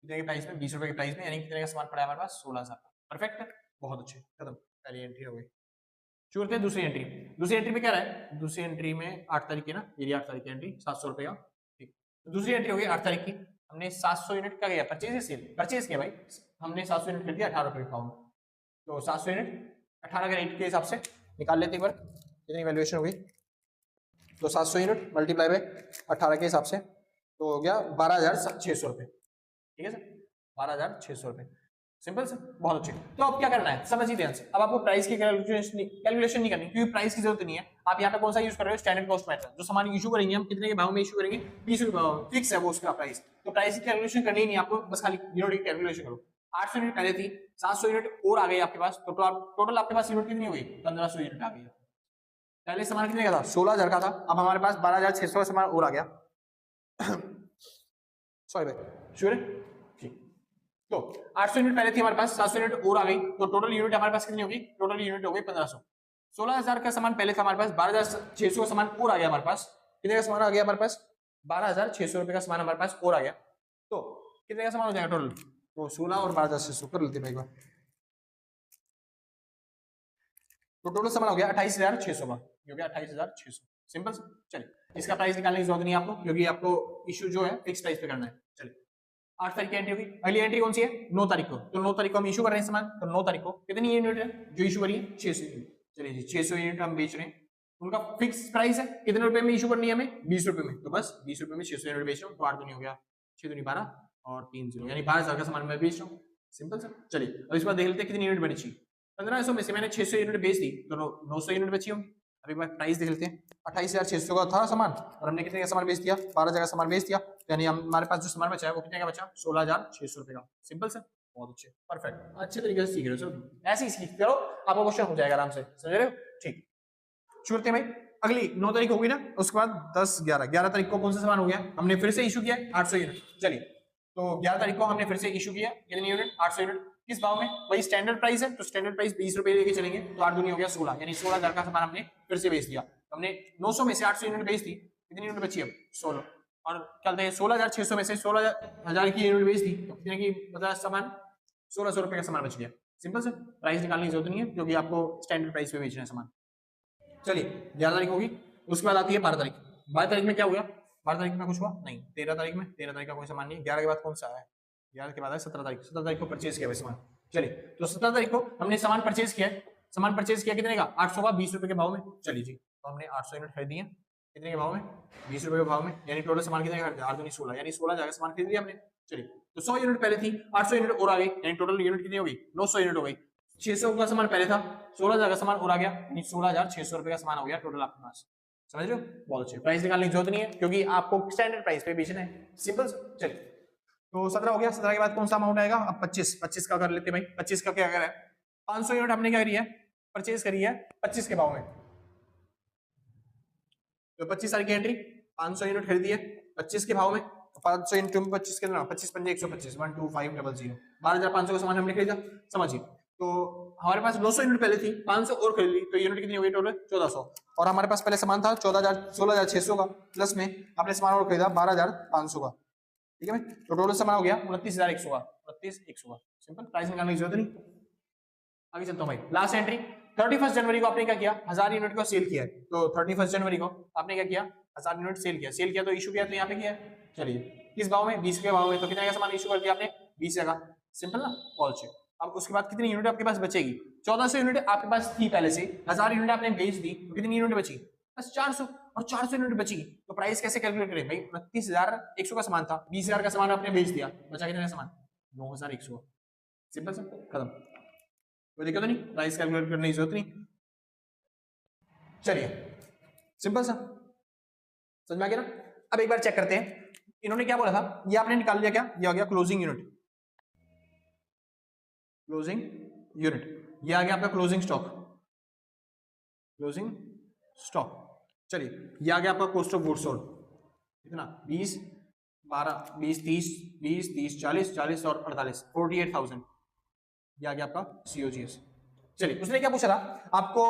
कितने के प्राइस में, 20 रुपए के प्राइस में, यानी कितने का सामान पड़ा है हमारे पास, 16,000। परफेक्ट है, बहुत अच्छे, खत्म, पहली एंट्री हो गई। शुरू करते हैं दूसरी एंट्री। दूसरी एंट्री में क्या रहा है, दूसरी एंट्री में 8 तारीख की ना, ये 8 तारीख की एंट्री 700 रुपए का, ठीक। दूसरी एंट्री हो गई 8 तारीख की, हमने 700 यूनिट का गया परचेज या सेल, परचेज किया भाई, हमने 700 यूनिट खरीद दिया 18 रुपए का, तो 700 यूनिट 18 के रेट के हिसाब से निकाल लेते एक बार, कितनी वैल्यूएशन हो गई, तो 700 यूनिट मल्टीप्लाई बाय 18 के हिसाब से, तो हो गया 12,600 रुपए, ठीक है सर, 12,600 रुपए, सिंपल सर, बहुत अच्छे। तो अब क्या करना है, समझिए ध्यान से, अब आपको प्राइस की कैलकुलेशन नहीं करनी, क्योंकि प्राइस की जरूरत नहीं है। आप यहाँ पे कौन सा यूज कर रहे हो, स्टैंडर्ड कॉस्ट मेथड। जो सामान इशू करेंगे हम कितने के भाव में इशू करेंगे, 20 रुपए फिक्स है वो उसका प्राइस, तो प्राइस की कैलकुलेशन करनी ही नहीं आपको, बस खाली यूनिट की कैलकुलेशन करो। 800 यूनिट पहले थी, 700 यूनिट और आ गई आपके पास, तो टोटल आपके पास यूनिट कितनी हो गई, 1500 यूनिट आ गई। पहले सामान कितने का था, 16,000 का था, अब हमारे पास 12,600 का सामान और आ गया। सॉरी भाई, श्योर है, ठीक। तो 800 यूनिट पहले थी हमारे पास, 700 यूनिट और आ गई, तो टोटल यूनिट हमारे पास कितनी होगी, टोटल यूनिट हो गई 1500। 16,000 का सामान पहले था हमारे पास, 12,600 का सामान और आ गया हमारे पास, कितने का सामान आ गया हमारे पास, 12,600 रुपए का सामान हमारे पास और आ गया, तो कितने का सामान हो जाएगा टोटल, तो 16 और 12,600 कर लेते हैं एक बार, तो टोटल सामान हो गया 28,600 का, हो गया 28,600, सिंपल। चलिए, इसका प्राइस निकालने की जरूरत नहीं है आपको, क्योंकि आपको इशू जो है फिक्स प्राइस पे करना है। चलिए, 8 तारीख की एंट्री होगी, अगली एंट्री कौन सी है, 9 तारीख को, तो 9 तारीख को हम इशू कर रहे हैं सामान, तो 9 तारीख को कितनी यूनिट है जो इशू करिए, 600 यूनिट। चलिए जी, 600 यूनिट हम बेच रहे हैं, उनका फिक्स प्राइस है, कितने रुपए में इशू करनी है हमें, 20 रुपए में, तो बस 20 रुपए में 600 यूनिट बेच रहे हो, तो 8 दूनी हो गया 6 दूनी 12, और 3 0, यानी 12,000 का सामान मैं बेच रहा हूँ। Simple sir. चलिए अब इस बार देख लेते हैं कितनी यूनिट बनी चाहिए। 1500 में से मैंने 600 यूनिट बेच दी तो 900 यूनिट बची होंगी। अभी बार प्राइस देख लेते हैं। 28,600 का था सामान और हमने कितने का सामान बेच दिया, 12,000 का सामान बेच दिया, यानी हमारे पास जो सामान बचा है वो कितने का बचा, 16,600 रुपए का। सिंपल सर, बहुत अच्छे, परफेक्ट, अच्छे तरीके से सीख रहे हो सर, ऐसे ही सीखते रहो, आपका क्वेश्चन हो जाएगा आराम से, समझ रहे हो? ठीक, शुरू करते हैं भाई। अगली 9 तारीख होगी ना, उसके बाद 10 11 तारीख को कौन सा सामान हो गया, हमने फिर से इशू किया 800 यूनिट। चलिए तो 11 तारीख को हमने फिर से इशू किया कितनी यूनिट, 800 यूनिट। किस भाव में, वही स्टैंडर्ड प्राइस है तो स्टैंडर्ड प्राइस 20 रुपए लेके चलेंगे, तो 8 दूनी हो गया 16, यानी 16,000 का सामान हमने फिर से बेच दिया। हमने 900 में से 800 यूनिट बेच दी, कितनी यूनिट बची अब 16, और चलते हैं 16,600 में से 16,000 की यूनिट बेच दी तो कितने की मतलब सामान, 1600 रुपए का सामान बच गया। सिंपल से, प्राइस निकालने की जरूरत नहीं है क्योंकि आपको स्टैंडर्ड प्राइस पे बेचना है सामान। चलिए 11 तारीख होगी, उसके बाद आती है 12 तारीख। 12 तारीख में क्या हुआ, 12 तारीख में कुछ हुआ नहीं। 13 तारीख में, 13 तारीख का कोई सामान नहीं। 11 के बाद कौन सा है, 11 के बाद है 17 तारीख। 17 तारीख को परचेज किया सामान। चलिए तो 17 तारीख को हमने सामान परचेज किया, सामान परचेज किया कितने का, 800 का, 20 रुपए के भाव में। चलिए जी, तो हमने 800 यूनिट खरीदी है, कितने के भाव में, 20 रुपए के भाव में, यानी टोटल सामान कितने का खरीदा, 8 दूनी 16, यानी 16,000 का सामान खरीद लिया हमने। चलिए तो 100 यूनिट पहले थी, 800 यूनिट और आ गई, यानी टोटल यूनिट कितनी हो गई, 900 यूनिट हो गई। 600 का सामान पहले था, 16,000 का सामान और आ गया, यानी 16,600 रुपए का सामान हो गया टोटल आपके पास। समझ रहे हो, बहुत अच्छे। प्राइस निकालने की जरूरत नहीं है क्योंकि आपको स्टैंडर्ड प्राइस पे बेचना है। सिंपल। चलिए तो 17 हो गया, 17 के बाद कौन सा अमाउंट आएगा, अब 25 का कर लेते भाई। 25 का क्या कर है, 500 यूनिट हमने क्या करी है, परचेज करी है 25 के भाव में। तो 25 तारीख की एंट्री, 500 यूनिट खरीदी है 25 के भाव में। 500 इंटू 25 कितना, 25 पंजे 125, 12500, 12,500 का सामान हमने खरीदा। समझिए तो हमारे पास 900 यूनिट पहले थी, 500 और खरीद ली, तो यूनिट कितनी हो गई टोटल 1400। और हमारे पास पहले सामान था 16,600 का, प्लस में आपने सामान और खरीदा 12,500 का। ठीक है भाई, तो टोटल सामान हो गया 29,100 का, 29,100 का। सिंपल, प्राइस निकालने की जरूरत नहीं। आगे चलता हूं भाई, लास्ट एंट्री 31 जनवरी को आपने क्या किया, 1000 यूनिट को सेल किया है। तो 31 जनवरी को आपने क्या किया, 1000 यूनिट सेल किया, सेल किया तो इशू किया, तो यहाँ पे किया। चलिए किस भाव में, 20 के भाव में, तो कितने का सामान इशू कर दिया आपने, 20 का। सिंपल ना, ऑल चेक। अब उसके बाद कितनी यूनिट आपके पास बचेगी, 1400 यूनिट आपके पास थी पहले से, 1000 यूनिट आपने बेच दी, तो कितनी यूनिट बची, बस 400, और 400 यूनिट बची। तो प्राइस कैसे कैलकुलेट करें भाई, 29,100 का सामान था, 20,000 का सामान आपने बेच दिया, बचा कितने का सामान, 9,100। सिंपल सा, खत्म, कोई दिक्कत नहीं, प्राइस कैलकुलेट करने की जरूरत नहीं। चलिए सिंपल सा, समझ में आ गया ना। अब एक बार चेक करते हैं, इन्होंने क्या बोला था, ये आपने निकाल लिया क्या, ये आ गया क्लोजिंग यूनिट, क्लोजिंग यूनिट, ये आ गया आपका क्लोजिंग स्टॉक, क्लोजिंग स्टॉक। चलिए ये आ गया आपका कॉस्ट ऑफ गुड्स सोल्ड, कितना 20 12 20 30 20 30 40 40 और 48, 48,000, ये आ गया आपका COGS। चलिए उसने क्या पूछा था, आपको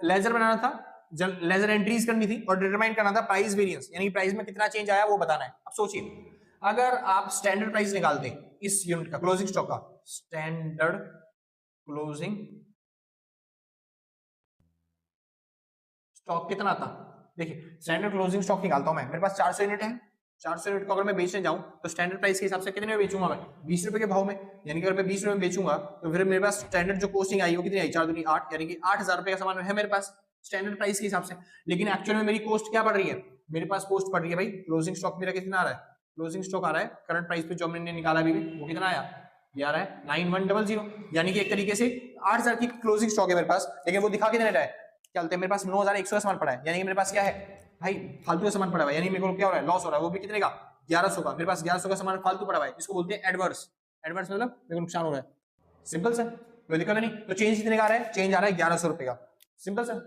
लेजर बनाना था, लेजर एंट्रीज करनी थी और डिटरमाइन करना था प्राइस वेरिएंस, यानी प्राइस में कितना चेंज आया वो बताना है। अब सोचिए अगर आप स्टैंडर्ड प्राइस निकालते इस यूनिट का, क्लोजिंग स्टॉक का, स्टैंडर्ड क्लोजिंग स्टॉक कितना था, देखिए स्टैंडर्ड क्लोजिंग स्टॉक निकालता हूं मैं, मेरे पास 400 यूनिट है, 400 यूनिट को अगर मैं बेचने जाऊं तो स्टैंडर्ड प्राइस के हिसाब से कितने में बेचूंगा मैं, 20 रुपए के भाव में, यानी कि अगर मैं 20 रुपए में बेचूंगा तो फिर मेरे पास स्टैंडर्ड जो कॉस्टिंग आई वो कितनी आई, 4 दूनी 8, यानी कि 8,000 रुपए का सामान है मेरे पास स्टैंडर्ड प्राइस के हिसाब से। लेकिन एक्चुअल में मेरी कॉस्ट क्या पड़ रही है, मेरे पास कॉस्ट पड़ रही है भाई, क्लोजिंग स्टॉक मेरा कितना आ रहा है, क्लोजिंग स्टॉक आ रहा है करंट प्राइस पे जो मैंने निकाला अभी, वो कितना आया, ये आ रहा है 9100, यानी कि एक तरीके से 8,000 की क्लोजिंग स्टॉक है मेरे पास, लेकिन वो दिखा कितने रहा है, क्या बोलते हैं, मेरे पास 9,100 का सामान पड़ा है, यानी कि मेरे पास क्या है भाई, फालतू का सामान पड़ा हुआ है, यानी मेरे को क्या हो रहा है, लॉस हो रहा है, वो भी कितने का, 1100 का, मेरे पास 1100 का सामान फालतू पड़ा हुआ है, इसको बोलते हैं एडवर्स, एडवर्स मतलब मेरे को नुकसान हो रहा है। सिंपल सर, कोई दिक्कत नहीं। तो चेंज कितने का आ रहा है, चेंज आ रहा है 1100 रुपए का। सिंपल सर,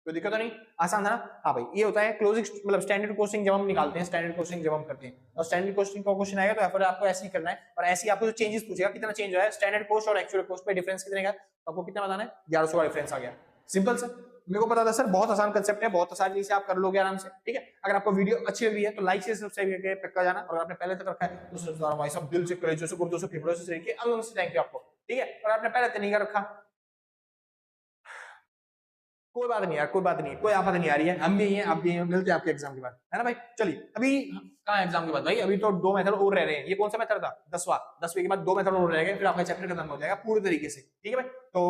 कोई दिक्कत नहीं, आसान था ना। हाँ भाई, ये होता है क्लोजिंग मतलब स्टैंडर्ड कॉस्टिंग जब हम निकालते हैं, स्टैंडर्ड कॉस्टिंग जब हम करते हैं, और स्टैंडर्ड कॉस्टिंग का क्वेश्चन आएगा तो फिर आपको ऐसे ही करना है, और ऐसे ही आपको जो चेंजेस पूछेगा कितना चेंज हुआ है स्टैंडर्ड कॉस्ट और एक्चुअल कॉस्ट पे डिफरेंस कितने का, तो आपको कितना बताना है, 1100 का डिफरेंस आ गया। सिंपल सर, मेरे को पता था सर, बहुत आसान कंसेप्ट है, बहुत आसानी से आप कर लोगे आराम से, ठीक है। अगर आपको वीडियो अच्छी लग रही है तो लाइक से सब्सक्राइब करके पक्का जाना, और आपने पहले तक रखा है तो भाई सब दिल से कलेजों से गुर्दों से फेफड़ों से तरीके अंदर से थैंक यू आपको, ठीक है। और आपने पहले तक नहीं कर रखा, कोई बात नहीं यार, कोई बात नहीं, कोई आफत नहीं आ रही है, हम भी हैं आप भी हैं, मिलते हैं आपके एग्जाम के बाद, है ना भाई। चलिए अभी कहाँ एग्जाम के बाद भाई, अभी तो 2 मेथड और रह रहे हैं। ये कौन सा मेथड था, 10वें के बाद 2 मेथड और रह गए, फिर आपका चैप्टर खत्म हो जाएगा पूरी तरीके से, ठीक है भाई। तो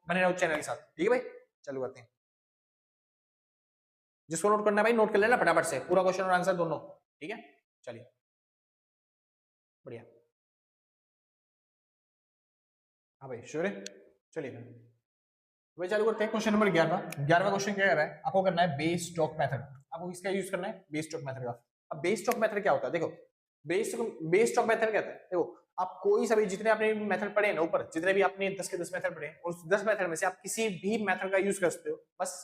बने रहो चैनल के साथ, ठीक है भाई। चलो करते हैं, जिसको नोट करना है भाई नोट कर लेना फटाफट से, पूरा क्वेश्चन और आंसर दोनों, ठीक है। चलिए बढ़िया। हाँ भाई श्योर है। चलिए भाई चालू करते हैं क्वेश्चन नंबर 11वां क्वेश्चन क्या कर रहा है, आपको करना है बेस स्टॉक मेथड। आपको किसका यूज करना है, बेस स्टॉक मेथड का। अब बेस स्टॉक मेथड क्या होता है, देखो बेस स्टॉक मेथड क्या होता है, देखो आप कोई सा भी जितने आपने मेथड पढ़े ना ऊपर, जितने भी आपने 10 के 10 मेथड पढ़े, उस 10 मेथड में से आप किसी भी मेथड का यूज कर सकते हो। बस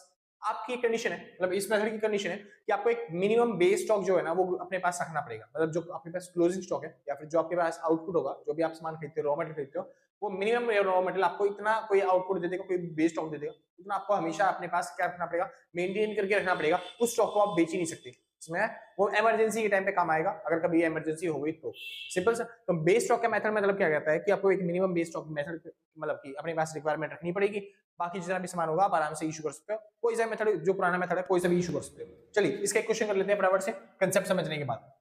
आपकी कंडीशन है, मतलब इस मेथड की कंडीशन है कि आपको एक मिनिमम बेस स्टॉक जो है ना वो अपने पास रखना पड़ेगा। मतलब जो आपके पास क्लोजिंग स्टॉक है या फिर जो आपके पास आउटपुट होगा, जो भी आप सामान खरीदते हो, रॉ मटेरियल खरीदते हो, वो मिनिमम रॉ मटेरियल आपको इतना कोई आउटपुट दे देगा, कोई बेस स्टॉक दे देगा, इतना आपको हमेशा अपने पास क्या रखना पड़ेगा, मेंटेन करके रखना पड़ेगा। उस स्टॉक को आप बेच ही नहीं सकते, इसमें वो इमरजेंसी के टाइम पे काम आएगा, अगर कभी इमरजेंसी हो गई तो। सिंपल सा। तो बेस स्टॉक का मेथड मतलब क्या कहता है कि आपको एक मिनिमम बेस स्टॉक मेथड मतलब कि अपने पास रिक्वायरमेंट रखनी पड़ेगी, बाकी जितना भी सामान होगा आप आराम से इशू कर सकते हो। कोई सा मेथड जो पुराना मेथड है कोई सा भी इशू कर सकते हो। चलिए इसका एक क्वेश्चन कर लेते हैं फटाफट से कंसेप्ट समझने के बाद।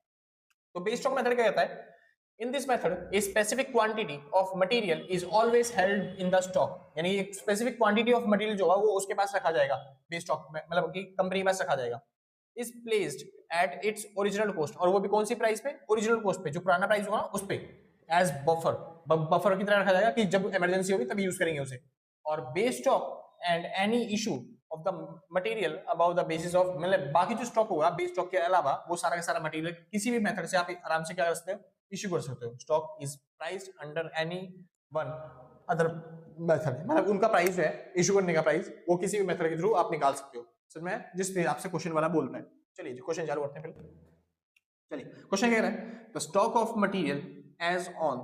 तो बेस स्टॉक मेथड क्या कहता है, in this method a specific quantity of material is always held in the stock, यानी एक specific quantity of material जो है वो उसके पास रखा जाएगा बेस स्टॉक में, मतलब कि कंपनी के पास रखा जाएगा। is placed at its original cost, और वो भी कौन सी प्राइस पे, ओरिजिनल कॉस्ट पे, जो पुराना प्राइस होगा ना उस पे, एज बफर की तरह रखा जाएगा कि जब इमरजेंसी होगी तभी यूज करेंगे उसे। और base stock and any issue of the material about the basis of, मतलब बाकी जो स्टॉक होगा बेस स्टॉक के अलावा वो सारा का सारा मटेरियल किसी भी मेथड से आप आराम से क्या कर सकते हो, इशू कर सकते हो। Stock is priced under any one other method, मतलब उनका प्राइस है, इशू करने का प्राइस वो किसी भी मेथड के थ्रू आप निकाल सकते हो। समझ में, जिस हिसाब से क्वेश्चन वाला बोल रहा है। चलिए क्वेश्चन चालू करते हैं पहले। चलिए क्वेश्चन कह रहा है the stock of material as on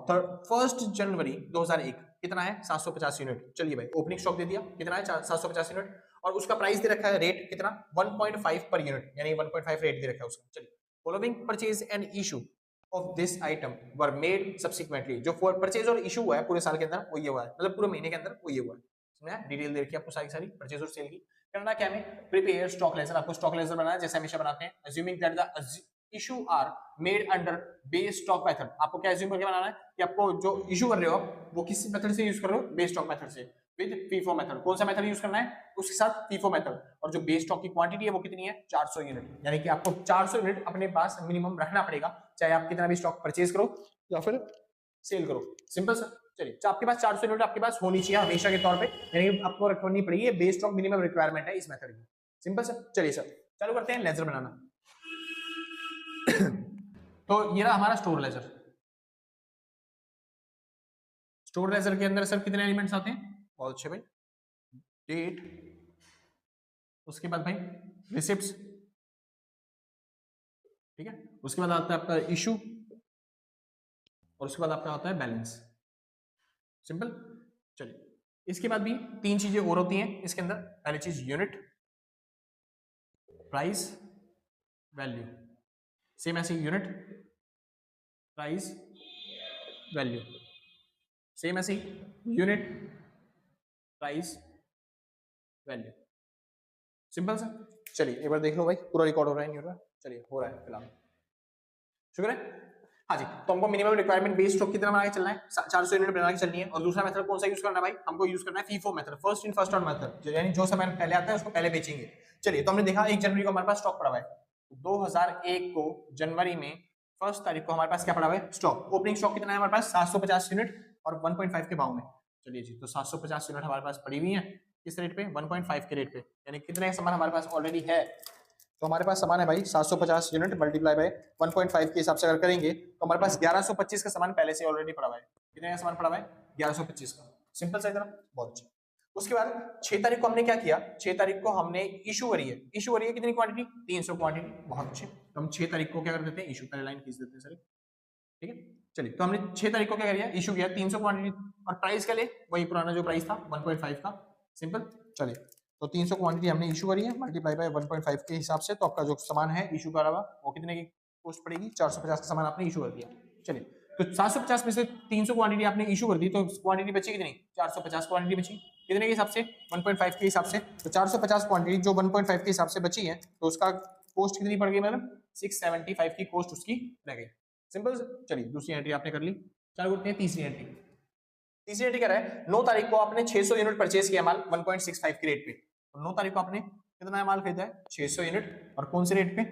1 January 2001 कितना है, 750 यूनिट। चलिए भाई ओपनिंग स्टॉक दे दिया, कितना है 750 यूनिट, और उसका प्राइस दे रखा है रेट कितना 1.5 पर यूनिट, यानी 1.5 रेट दे रखा है उसका। चलिए following purchase and issue of this item were made subsequently, जो परचेज और इशू हुआ है पूरे साल के अंदर वो ये हुआ है, मतलब पूरे महीने के अंदर वो ये हुआ है। समझा, डिटेल दे रखी है आपको सारी सारी परचेज और सेल की। करना क्या है, प्रिपेयर स्टॉक लेजर, आपको स्टॉक लेजर बनाना है जैसे हमेशा बनाते हैं। Assuming that the issue are made under base stock method, आपको क्या अज्यूम करके बनाना है कि आपको जो इशू कर रहे हो वो किस मेथड से यूज कर रहे हो, बेस स्टॉक मेथड से, विद फीफो मेथड। कौन सा मेथड यूज करना है, उसके साथ फीफो मेथड। और जो बेस स्टॉक की क्वांटिटी है वो कितनी है, 400 यूनिट, यानी कि आपको 400 यूनिट अपने पास मिनिमम रखना पड़ेगा, चाहे आप कितना भी स्टॉक परचेज करो या फिर सेल करो। Simple sir. चलिए आपके पास 400 यूनिट आपके पास होनी चाहिए हमेशा के तौर पे, यानी आपको रखनी पड़ेगी, बेस स्टॉक मिनिमम रिक्वायरमेंट है इस मेथड की। Simple sir. चलिए सर चालू करते हैं लेजर बनाना। तो ये रहा हमारा स्टोर लेजर। स्टोर लेजर के अंदर सर कितने एलिमेंट्स आते हैं, बहुत अच्छे भाई, डेट, उसके बाद भाई रिसिप्ट्स, ठीक है, उसके बाद आता है आपका इशू, और उसके बाद आपका आता है बैलेंस। सिंपल। चलिए इसके बाद भी 3 चीजें और होती हैं इसके अंदर। पहली चीज यूनिट, प्राइस, वैल्यू। सेम ऐसे यूनिट, प्राइस, वैल्यू, सेम ऐसे यूनिट, प्राइस, वैल्यू। सिंपल सा। चलिए एक बार देख लो भाई पूरा रिकॉर्ड हो रहा है नहीं हो रहा, चलिए हो रहा है फिलहाल, शुक्र है। हाँ जी, तो हमको मिनिमम रिक्वायरमेंट बेस स्टॉक कितना बना के चलना है, 400 यूनिट बना के चलनी है। और दूसरा मेथड कौन सा यूज करना है भाई, हमको यूज करना है FIFO method, first in first out method, यानी जो सामान पहले आता है उसको पहले बेचेंगे। चलिए तो हमने देखा 1 जनवरी को हमारे पास स्टॉक पड़ा हुआ है, 2001 को जनवरी में 1 तारीख को हमारे पास क्या पड़ा हुआ है, स्टॉक। ओपनिंग स्टॉक कितना है हमारे पास, 750 यूनिट और 1.5 के भाव में। चलिए जी, तो 750 यूनिट हमारे पास पड़ी हुई है किस रेट पे, 1.5 के रेट पे, यानी कितने सामान हमारे पास ऑलरेडी है। तो हमारे पास सामान है भाई 750 यूनिट मल्टीप्लाई बाय 1.5 के हिसाब से अगर करेंगे तो हमारे पास 1125 का सामान पहले से ऑलरेडी पड़ा हुआ है। कितने का सामान पड़ा हुआ है, 1125 का। सिंपल सा इतना, बहुत अच्छा। उसके बाद 6 तारीख को हमने क्या किया, 6 तारीख को हमने इशू करी है, इशू करी है कितनी क्वांटिटी, 300 क्वांटिटी, बहुत अच्छे। तो हम 6 तारीख को क्या कर देते हैं, इशू पहले लाइन खींच देते हैं सर, ठीक है। चलिए तो हमने 6 तारीख को क्या किया, इशू किया 300 क्वांटिटी, और प्राइस के लिए वही पुराना जो प्राइस था 1.5 का। सिंपल। चलिए तो 300 क्वांटिटी हमने इशू करी है मल्टीप्लाई बाय 1.5 के हिसाब से, तो आपका जो सामान है इशू करा हुआ वो कितने की कॉस्ट पड़ेगी, 450 का सामान आपने इशू कर दिया। चलिए तो 750 में से 300 क्वांटिटी आपने इशू कर दी, तो क्वांटिटी बची कितनी, 450 क्वांटिटी बची, कितने के हिसाब से, 1.5 के हिसाब से। तो 450 क्वांटिटी जो 1.5 के हिसाब से बची है, तो उसका कॉस्ट कितनी पड़ गई, मतलब 675 की कॉस्ट उसकी रह गई। सिंपल। चलिए दूसरी एंट्री आपने कर ली, चालू करते हैं तीसरी एंट्री। तीसरी एंट्री क्या है, 9 तारीख को आपने 600 यूनिट परचेज किया माल 1.65 के रेट पे। तो 9 तारीख को आपने कितना माल खरीदा है, 600 यूनिट, और कौन से रेट पे,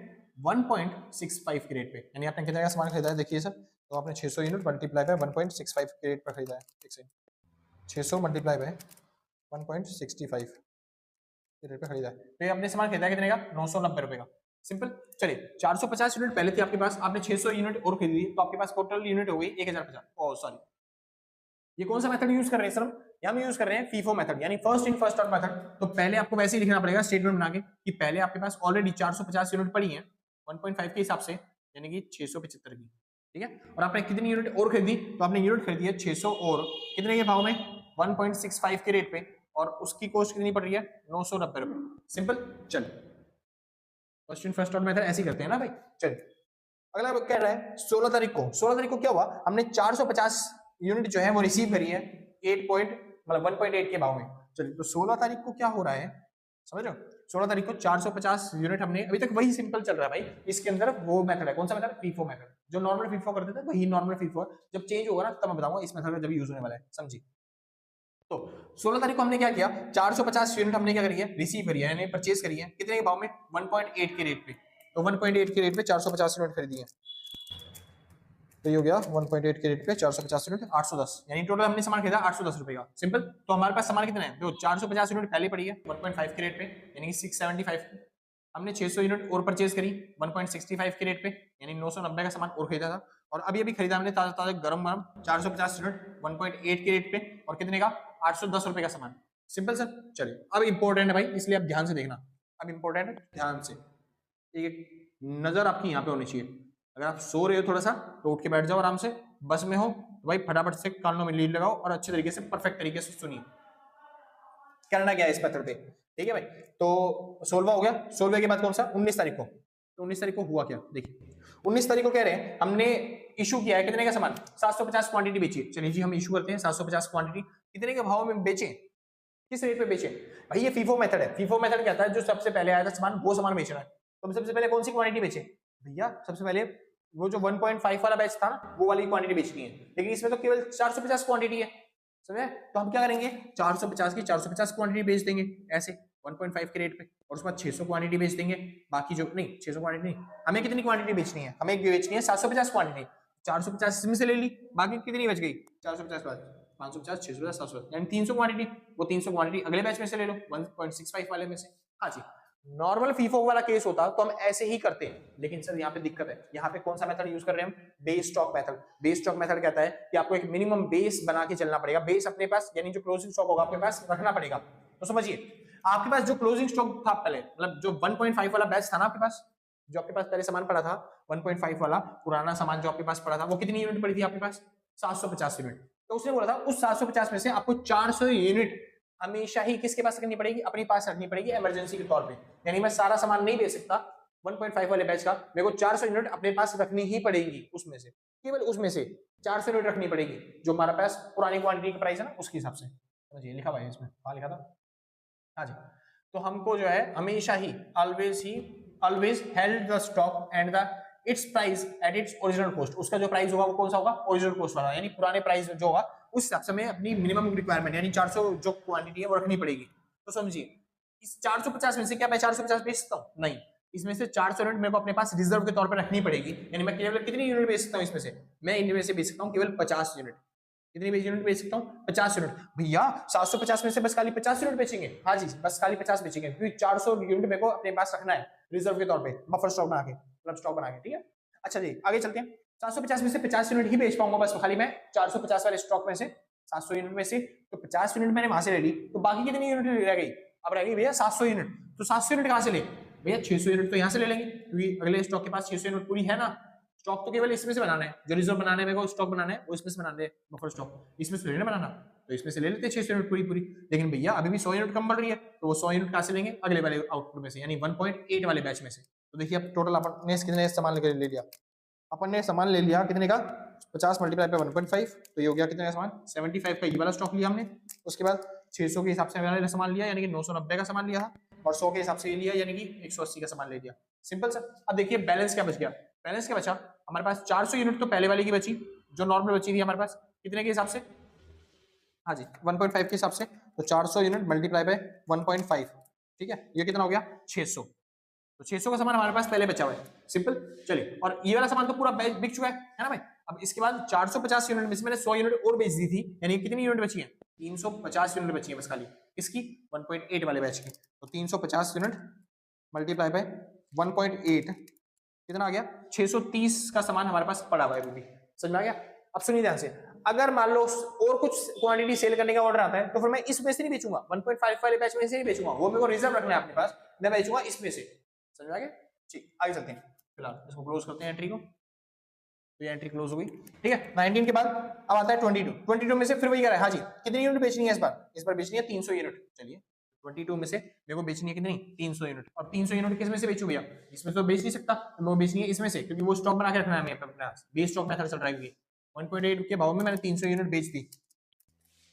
1.65 के रेट पे, यानी आपने कितने का सामान खरीदा है, देखिए सर, तो आपने 600 यूनिट मल्टीप्लाई बाय 1.65 के रेट पर खरीदा है, ठीक है। 600 मल्टीप्लाई बाय 1.65 के रेट पे खरीदा है, तो ये अपने सामान खरीदा कितने का? 990 रुपए का। सिंपल। चलिए 450 यूनिट पहले थी आपके पास, आपने 600 यूनिट और खरीदी, तो आपके पास टोटल यूनिट हो गई 1050। ओह सॉरी, ये कौन सा मेथड यूज कर रहे हैं सर? यहाँ हम यूज कर रहे हैं फीफो मेथड, यानी first in first out method. तो पहले आपको वैसे ही लिखना पड़ेगा स्टेटमेंट बना के कि पहले आपके पास ऑलरेडी 450 यूनिट पड़ी है 1.5 के हिसाब से, यानी कि 675 की, ठीक है। और आपने कितनी यूनिट और खरीदी? तो आपने यूनिट खरीदी है 600 और कितने के भाव में? 1.65 के रेट पे, और उसकी कॉस्ट कितनी पड़ रही है? 990 रुपए। सिंपल। चलिए first in first out method ऐसे ही करते हैं ना भाई। चलिए अगला कह रहा है 16 तारीख को। 16 तारीख को क्या हुआ? हमने 450 यूनिट जो है वो रिसीव करी है 1.8 के भाव में। चलिए तो 16 तारीख को क्या हो रहा है समझ रहे हो? 16 तारीख को 450 यूनिट हमने, अभी तक वही सिंपल चल रहा है भाई। इसके अंदर वो मेथड है, कौन सा मेथड? FIFO method. जो नॉर्मल फीफो करते थे वही नॉर्मल फीफो है। जब चेंज होगा ना तब मैं बताऊंगा इस मेथड का जब यूज होने वाला है, समझी। तो 16 तारीख को हमने क्या किया? 450 यूनिट हमने क्या करी है? रिसीव करी है, यानी परचेज करी है। कितने के भाव में? 1.8 के रेट पे। तो 1.8 के रेट पे 450 यूनिट खरीदी है, तो ये हो गया 1.8 के रेट पे 450 यूनिट 810, यानी टोटल हमने सामान खरीदा 810 रुपए का। सिंपल। तो हमारे पास सामान कितना है? देखो 450 यूनिट पहले पड़ी है 1.5 के रेट पे, यानी कि 675। हमने 600 यूनिट और परचेज करी 1.65 के रेट पे, यानी 990 का सामान और खरीदा था। और अभी अभी खरीदा हमने ताजा ताजा गरम गरम 450 यूनिट 1.8 के रेट पे, और कितने का? 810 रुपए का सामान। Simple sir. चलिए अब इंपॉर्टेंट है भाई, इसलिए आप ध्यान से देखना। अब इंपॉर्टेंट है, ध्यान से, एक नजर आपकी यहाँ पे होनी चाहिए। अगर आप सो रहे हो थोड़ा सा तो उठ के बैठ जाओ आराम से, बस में हो तो भाई फटाफट से कानों में लीड लगाओ और अच्छे तरीके से परफेक्ट तरीके से सुनिए करना क्या है इस मेथड पे, ठीक है भाई। तो 16वां हो गया। 16वें के बाद कौन सा? 19 तारीख को। तो 19 तारीख को हुआ क्या? देखिए 19 तारीख को कह रहे हैं हमने इशू किया है कितने का सामान? 750 क्वांटिटी बेची। चलिए जी हम इशू करते हैं 750 क्वांटिटी। कितने के भाव में बेचे? किस रेट पे बेचे? भाई ये फीफो मेथड है। फीफो मेथड कहता है जो सबसे पहले आया था सामान वो सामान बेचना है। तो सबसे पहले कौन सी क्वांटिटी बेचे भैया? सबसे पहले वो जो 1.5 वाला बैच था ना वो वाली क्वांटिटी बेचनी है, लेकिन इसमें तो केवल 450 क्वांटिटी है, समझे? तो हम क्या करेंगे? 450 की 450 क्वांटिटी बेच देंगे ऐसे 1.5 के रेट पे, और उसके बाद 600 क्वांटिटी बेच देंगे। बाकी जो नहीं 600 क्वांटिटी नहीं, हमें कितनी क्वांटिटी बेचनी है? हमें बेचनी है 750 क्वांटिटी। 450 इसमें से ले ली, बाकी कितनी बच गई? 450 बाद 550 650 700, यानी 300 क्वांटिटी। वो 300 क्वांटिटी अगले बैच में से ले लो 1.65 वाले में से। हाँ जी, नॉर्मल फीफो वाला केस होता तो हम ऐसे ही करते हैं, लेकिन सर यहाँ पे दिक्कत है। यहाँ पे कौन सा मेथड यूज कर रहे हैं हम? Base stock method. Base stock method कहता है कि आपको एक मिनिमम बेस बना के चलना पड़ेगा। बेस अपने पास यानी जो क्लोजिंग स्टॉक होगा आपके पास रखना पड़ेगा। तो समझिए आपके पास जो क्लोजिंग स्टॉक था पहले, मतलब जो 1.5 वाला बैच था ना आपके पास, जो आपके पास पहले सामान पड़ा था 1.5 वाला पुराना सामान जो आपके पास पड़ा था, वो कितनी यूनिट पड़ी थी आपके पास? 750 यूनिट। तो उसने बोला था उस 750 में से आपको 400 यूनिट हमेशा ही किसके पास रखनी पड़ेगी? अपने पास रखनी पड़ेगी इमरजेंसी के तौर पे। यानी मैं सारा सामान नहीं बेच सकता 1.5 वाले बैच का, मेरे को 400 यूनिट अपने पास रखनी ही पड़ेगी। उसमें से केवल उसमें से 400 यूनिट रखनी पड़ेगी जो हमारा पास पुरानी क्वांटिटी का प्राइस है ना उसके हिसाब से। समझिए लिखा हुआ है इसमें, हाँ लिखा था, हाँ जी। तो हमको जो है हमेशा ही always held the stock and the it's price at its original cost. उसका जो प्राइस होगा वो कौन सा होगा? ओरिजिनल कॉस्ट वाला, यानी पुराने प्राइस जो होगा उस हिसाब से हमें अपनी मिनिमम रिक्वायरमेंट यानी 400 जो क्वांटिटी है वो रखनी पड़ेगी। तो समझिए इस 450 में से क्या मैं 450 बेच सकता हूँ? नहीं, इसमें से 400 यूनिट मेरे को अपने पास रिजर्व के तौर पर रखनी पड़ेगी। यानी मैं केवल कितनी यूनिट बेच सकता हूँ इसमें से? मैं इनमें से बेच सकता हूँ केवल 50 यूनिट। कितनी यूनिट बेच सकता हूँ? 50 यूनिट। भैया 750 में से बस खाली 50 यूनिट बेचेंगे? हाँ जी, बस खाली 50 बेचेंगे, क्योंकि 400 यूनिट मेरे को अपने पास रखना है रिजर्व के तौर पे, बफर स्टॉक बना के, मतलब स्टॉक बना के, ठीक है। अच्छा जी आगे चलते हैं। 750 में से 50 यूनिट ही बेच पाऊंगा बस खाली मैं 450 वाले स्टॉक में से 700 यूनिट में से। तो 50 यूनिट मैंने वहां से ले ली, तो बाकी कितनी यूनिट रह गई? अब रह गई भैया 700 यूनिट। तो 700 यूनिट कहां से ले? भैया 600 यूनिट तो यहाँ से ले लेंगे, क्योंकि अगले स्टॉक के पास 600 यूनिट पूरी है ना। स्टॉक तो केवल इसमें से बनाना है, जो रिजर्व बनाना है मेरे को स्टॉक बनाना है वो इसमें से बनाना है, बफर स्टॉक इसमें से लेना बनाना, तो इसमें से ले लेते हैं 600 यूनिट पूरी पूरी। लेकिन भैया अभी भी 100 यूनिट कम बढ़ रही है, तो वो 100 यूनिट कहां से लेंगे? अगले वाले आउटपुट में से, यानी 1.8 वाले बैच में से। तो देखिए अब टोटल अपन ने कितने सामान ले लिया? अपन ने सामान ले लिया कितने का? 50 मल्टीप्लाई पे 1.5, तो ये हो गया कितने का सामान? 75 का ये वाला स्टॉक लिया हमने। उसके बाद 600 के हिसाब से वाला सामान लिया, यानी कि 990 का सामान लिया था, और 100 के हिसाब से ये लिया, यानी कि 180 का सामान ले लिया। Simple sir. अब देखिए बैलेंस क्या बच गया? बैलेंस क्या बचा हमारे पास? 400 यूनिट तो पहले वाली की बची, जो नॉर्मल बची थी हमारे पास, कितने के हिसाब से? हाँ जी 1.5 के हिसाब से। तो 400 यूनिट मल्टीप्लाई बाय 1.5, ठीक है, ये कितना हो गया? 600। तो 600 का सामान हमारे पास पहले बचा हुआ है। सिंपल। चलिए, और ये वाला सामान तो पूरा बिक चुका है ना भाई। अब इसके बाद 450 यूनिट में से मैंने 100 यूनिट और बेच दी थी, यानी कितनी यूनिट बची है? 350 यूनिट बची है बस खाली, किसकी? 1.8 वाले बैच की। तो 350 यूनिट मल्टीप्लाई बाय 1.8 कितना आ गया? 630 का सामान हमारे पास पड़ा हुआ है अभी भी। समझ में आ गया? अब सुनिए ध्यान से, अगर मान लो और कुछ क्वांटिटी सेल करने का ऑर्डर आता है तो फिर मैं इसमें से नहीं बेचूंगा, 1.5 वाले बैच में से नहीं बेचूंगा, वो मेरे को रिजर्व रखना है अपने पास, मैं बेचूंगा इसमें से। समझ में आ गया? ठीक, आगे चलते हैं, फिलहाल इसको क्लोज करते हैं एंट्री को। तो ये एंट्री क्लोज हो गई, ठीक है। 19 के बाद अब आता है 22 में से फिर वही कह रहा है, हाँ जी कितनी यूनिट बेचनी है इस बार बेचनी है 300 यूनिट। चलिए 22 में से मेरे को बेचनी है कितनी? 300 यूनिट। और 300 यूनिट किस में से बेचूं भैया? इसमें तो बेच नहीं सकता, तो मेरे को बेचनी है इसमें से, क्योंकि वो स्टॉक बना के रखना है हमें अपना, बेस स्टॉक मेथड चल रहा है। 1.8 के भाव में मैंने 300 यूनिट बेच दी,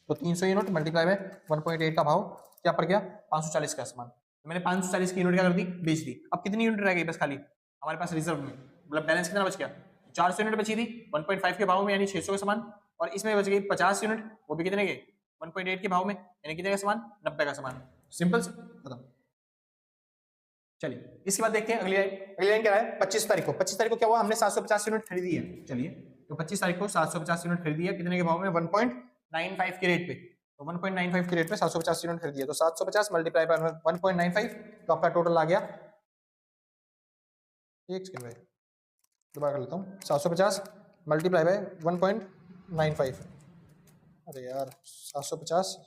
तो 300 यूनिट मल्टीप्लाई बाय 1.8 का भाव क्या पड़ गया? 540 का सामान। तो मैंने 540 की यूनिट क्या कर दी? बेच दी। अब कितनी यूनिट रह गई बस खाली हमारे पास रिजर्व में, मतलब बैलेंस कितना बच गया? 400 यूनिट बची थी 1.5 के भाव में, यानी 600 का सामान, और इसमें बच गई 50 यूनिट, वो भी कितने के? 1.8 के भाव में, यानी कितने का सामान? 90 का सामान। सिंपल खत्म। चलिए इसके बाद देखते हैं अगली लाइन क्या है? 25 तारीख को। 25 तारीख को क्या हुआ? हमने 750 यूनिट खरीदी है। चलिए तो 25 तारीख को 750 यूनिट खरीदी है, कितने के भाव में? 1.95 के रेट पे। तो 1.95 के रेट पे 750 यूनिट खरीदी है, तो 750 मल्टीप्लाई बाय 1.95, तो आपका टोटल आ गया, एक सेकंड भाई दोबारा कर लेता हूँ, 750 मल्टीप्लाई बाय 1.95, अरे यार 750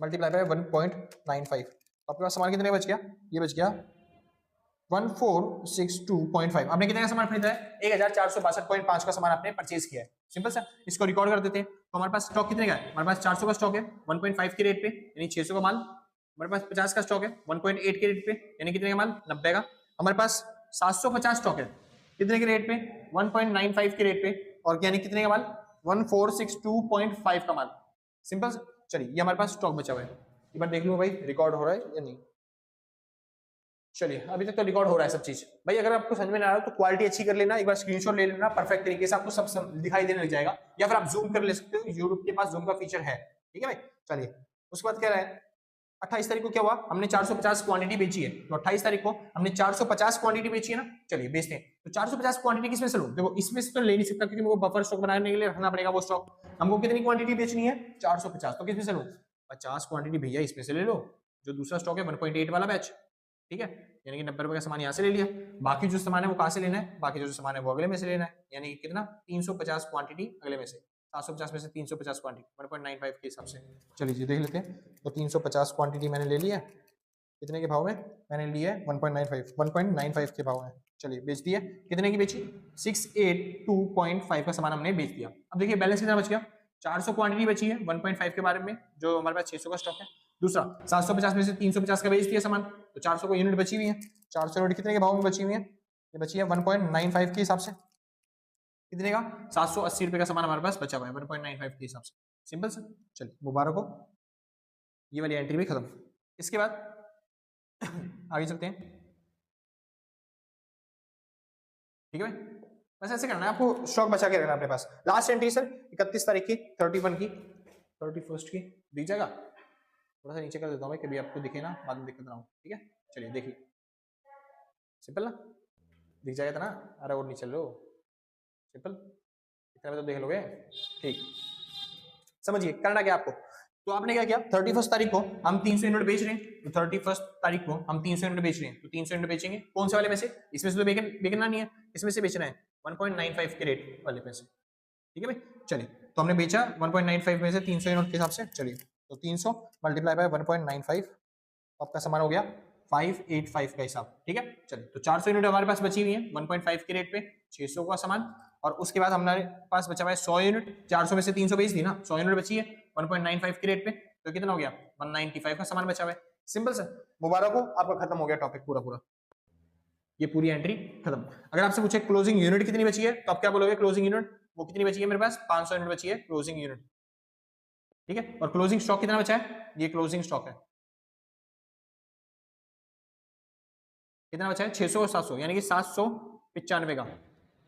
मल्टीप्लाई बाय 1.95, आपके पास सामान कितने बच गया? ये बच गया 1462.5। आपने कितने का सामान खरीदा है? 1462.5 का सामान आपने परचेज किया है। सिंपल सा, इसको रिकॉर्ड कर देते हैं। तो हमारे पास स्टॉक कितने का है? हमारे पास 400 का स्टॉक है 1.5 के रेट पे, यानी 600 का माल। हमारे पास 50 का स्टॉक है 1.8 के रेट पे, यानी कितने का माल? 90 का। हमारे पास 750 स्टॉक है कितने के रेट पे? 1.95 के रेट पे, और यानी कितने का माल? 1462.5 का माल। सिंपल। चलिए ये हमारे पास स्टॉक बचा हुआ है, एक बार देख लो भाई रिकॉर्ड हो रहा है या नहीं। चलिए अभी तक तो रिकॉर्ड हो रहा है सब चीज। भाई अगर आपको समझ में ना आ रहा तो क्वालिटी अच्छी कर लेना, एक बार स्क्रीनशॉट ले लेना, परफेक्ट तरीके से आपको सब दिखाई देने लग जाएगा, या फिर आप जूम कर ले सकते हो, यूट्यूब के पास जूम का फीचर है, ठीक है भाई। चलिए उसके बाद क्या रहा है? 28 तारीख को क्या हुआ? हमने 450 क्वांटिटी बेची है, तो 28 तारीख को हमने 450 क्वांटिटी बेची है ना। चलिए बेचते हैं। तो 450 क्वांटिटी किसमें से लूं? देखो इसमें से तो ले नहीं सकता, क्योंकि मेरे को बफर स्टॉक बनाने के लिए रखना पड़ेगा वो स्टॉक। हमको कितनी क्वांटिटी बेचनी है? 450, तो किसमें से लूं? 50 क्वांटिटी भैया इसमें से ले लो, जो दूसरा स्टॉक है 1.8 वाला बैच, ठीक है, यानी कि 90 रुपए का सामान यहाँ से ले लिया। बाकी जो सामान है वो कहाँ से लेना है? बाकी जो सामान है वो अगले में से लेना है, यानी कितना? 350 क्वांटिटी अगले में से, 750 में से 350 क्वांटिटी 1.95 के हिसाब से। चलिए जी देख लेते हैं। तो 350 क्वांटिटी मैंने ले लिया, कितने के भाव में? मैंने लिया 1.95 के भाव में। चलिए बेच दिया। कितने की बेची? 682.5 का सामान हमने बेच दिया। अब देखिए बैलेंस कितना बच गया? 400 क्वांटिटी बची है 1.5 के बारे में, जो हमारे पास 600 का स्टॉक है। दूसरा 750 में से 350 का बेच दिया सामान, तो 400 को यूनिट बची हुई है। 400 यूनिट कितने के भाव में बची हुई है? ये बची है 1.95 के हिसाब से। कितने का? 780 रुपए का सामान हमारे पास बचा हुआ है 1.95 के हिसाब से। सिंपल सा। चलिए मुबारक हो, ये वाली एंट्री भी खत्म। इसके बाद आगे चलते हैं, ठीक है भाई। बस ऐसे करना है आपको, स्टॉक बचा के रखना अपने पास। लास्ट एंट्री सर 31 तारीख की, 31 की, 31 की दिख जाएगा। थोड़ा सा नीचे कर देता हूँ भाई, कभी आपको दिखे ना, बाद में दिक्कत ना हो, ठीक है। चलिए देखिए, सिंपल ना, दिख जाएगा था ना। अरे और नहीं चल लो, सिंपल, इतना में तो देख लोगे, ठीक। समझिए करना क्या आपको। तो आपने क्या किया? 31 तारीख को हम 300 यूनिट बेच रहे हैं, तो 31 तारीख को हम 300 यूनिट बेच रहे हैं, तो 300 यूनिट बेचेंगे कौन से वाले में से? इसमें से तो बेचना नहीं है, इसमें से बेचना है 1.95 के रेट वाले में से, ठीक है भाई। चलिए तो हमने बेचा 1.95 में से 300 यूनिट के हिसाब से। चलिए तो 300 मल्टीप्लाई बाय 1.95, आपका सामान हो गया 585 का हिसाब, ठीक है। चलिए तो 400 यूनिट हमारे पास बची हुई है 1.5 के रेट पे, 600 का सामान, और उसके बाद हमारे पास बचा हुआ है 100 यूनिट। 400 में से 300 बेच दी ना, 100 यूनिट बची है 1.95 के रेट पे, तो कितना हो गया? 195 का सामान बचा हुआ है। सिंपल सर, मुबारक हो, आपका खत्म हो गया टॉपिक पूरा। ये पूरी एंट्री खत्म। अगर आपसे पूछे क्लोजिंग यूनिट कितनी बची है, तो आप क्या बोलोगे? क्लोजिंग यूनिट वो कितनी बची है मेरे पास? 500 यूनिट बची है क्लोजिंग यूनिट, ठीक है। और क्लोजिंग स्टॉक कितना बचा है? ये क्लोजिंग स्टॉक है, कितना बचा है? 600 और 700, यानी कि 795 का,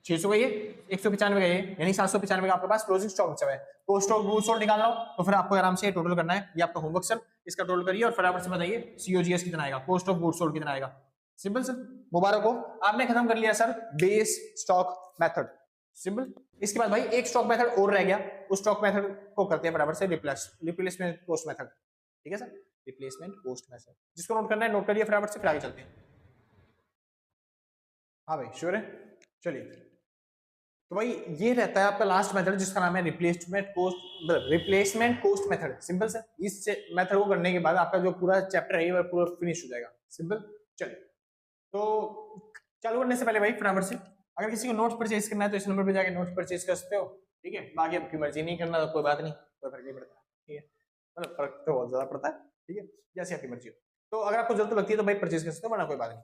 600 का ये, 195 का ये, यानी 795 का आपके पास क्लोजिंग स्टॉक बचा हुआ है। कोस्ट ऑफ गुड्स सोल्ड निकालना हो तो फिर आपको आराम से टोटल करना है, ये आपका होमवर्क सर, इसका टोटल करिए और फटाफट से बताइए सीओजीएस कितना आएगा, कॉस्ट ऑफ गुड्स सोल्ड कितना आएगा। सिंपल सर, मुबारक हो, आपने खत्म कर लिया sir base stock method. Simple. इसके बाद भाई एक स्टॉक मेथड और रह गया, उस स्टॉक मेथड को करते हैं फटाफट से रिप्लेसमेंट कोस्ट मेथड। ठीक है सर, रिप्लेसमेंट कोस्ट मेथड, जिसको नोट करना है नोट करिए फटाफट से, फिर आगे चलते हैं। हाँ भाई श्योर है, चलिए। तो भाई ये रहता है आपका लास्ट मेथड जिसका नाम है रिप्लेसमेंट कोस्ट मेथड। सिंपल से इस मेथड को करने के बाद आपका जो पूरा चैप्टर है वो पूरा फिनिश हो जाएगा। सिंपल। चलिए, तो चालू करने से पहले भाई फटाफट से, अगर किसी को नोट्स परचेज करना है तो इस नंबर पे जाके नोट्स परचेज कर सकते हो। ठीक है, बाकी आपकी मर्जी, नहीं करना तो कोई बात नहीं, कोई फर्क नहीं पड़ता। ठीक है, मतलब फर्क तो बहुत ज्यादा पड़ता है। ठीक है, जैसे आपकी मर्जी हो। तो अगर आपको जरूरत लगती है तो भाई परचेज कर सकते हो, वरना कोई बात नहीं।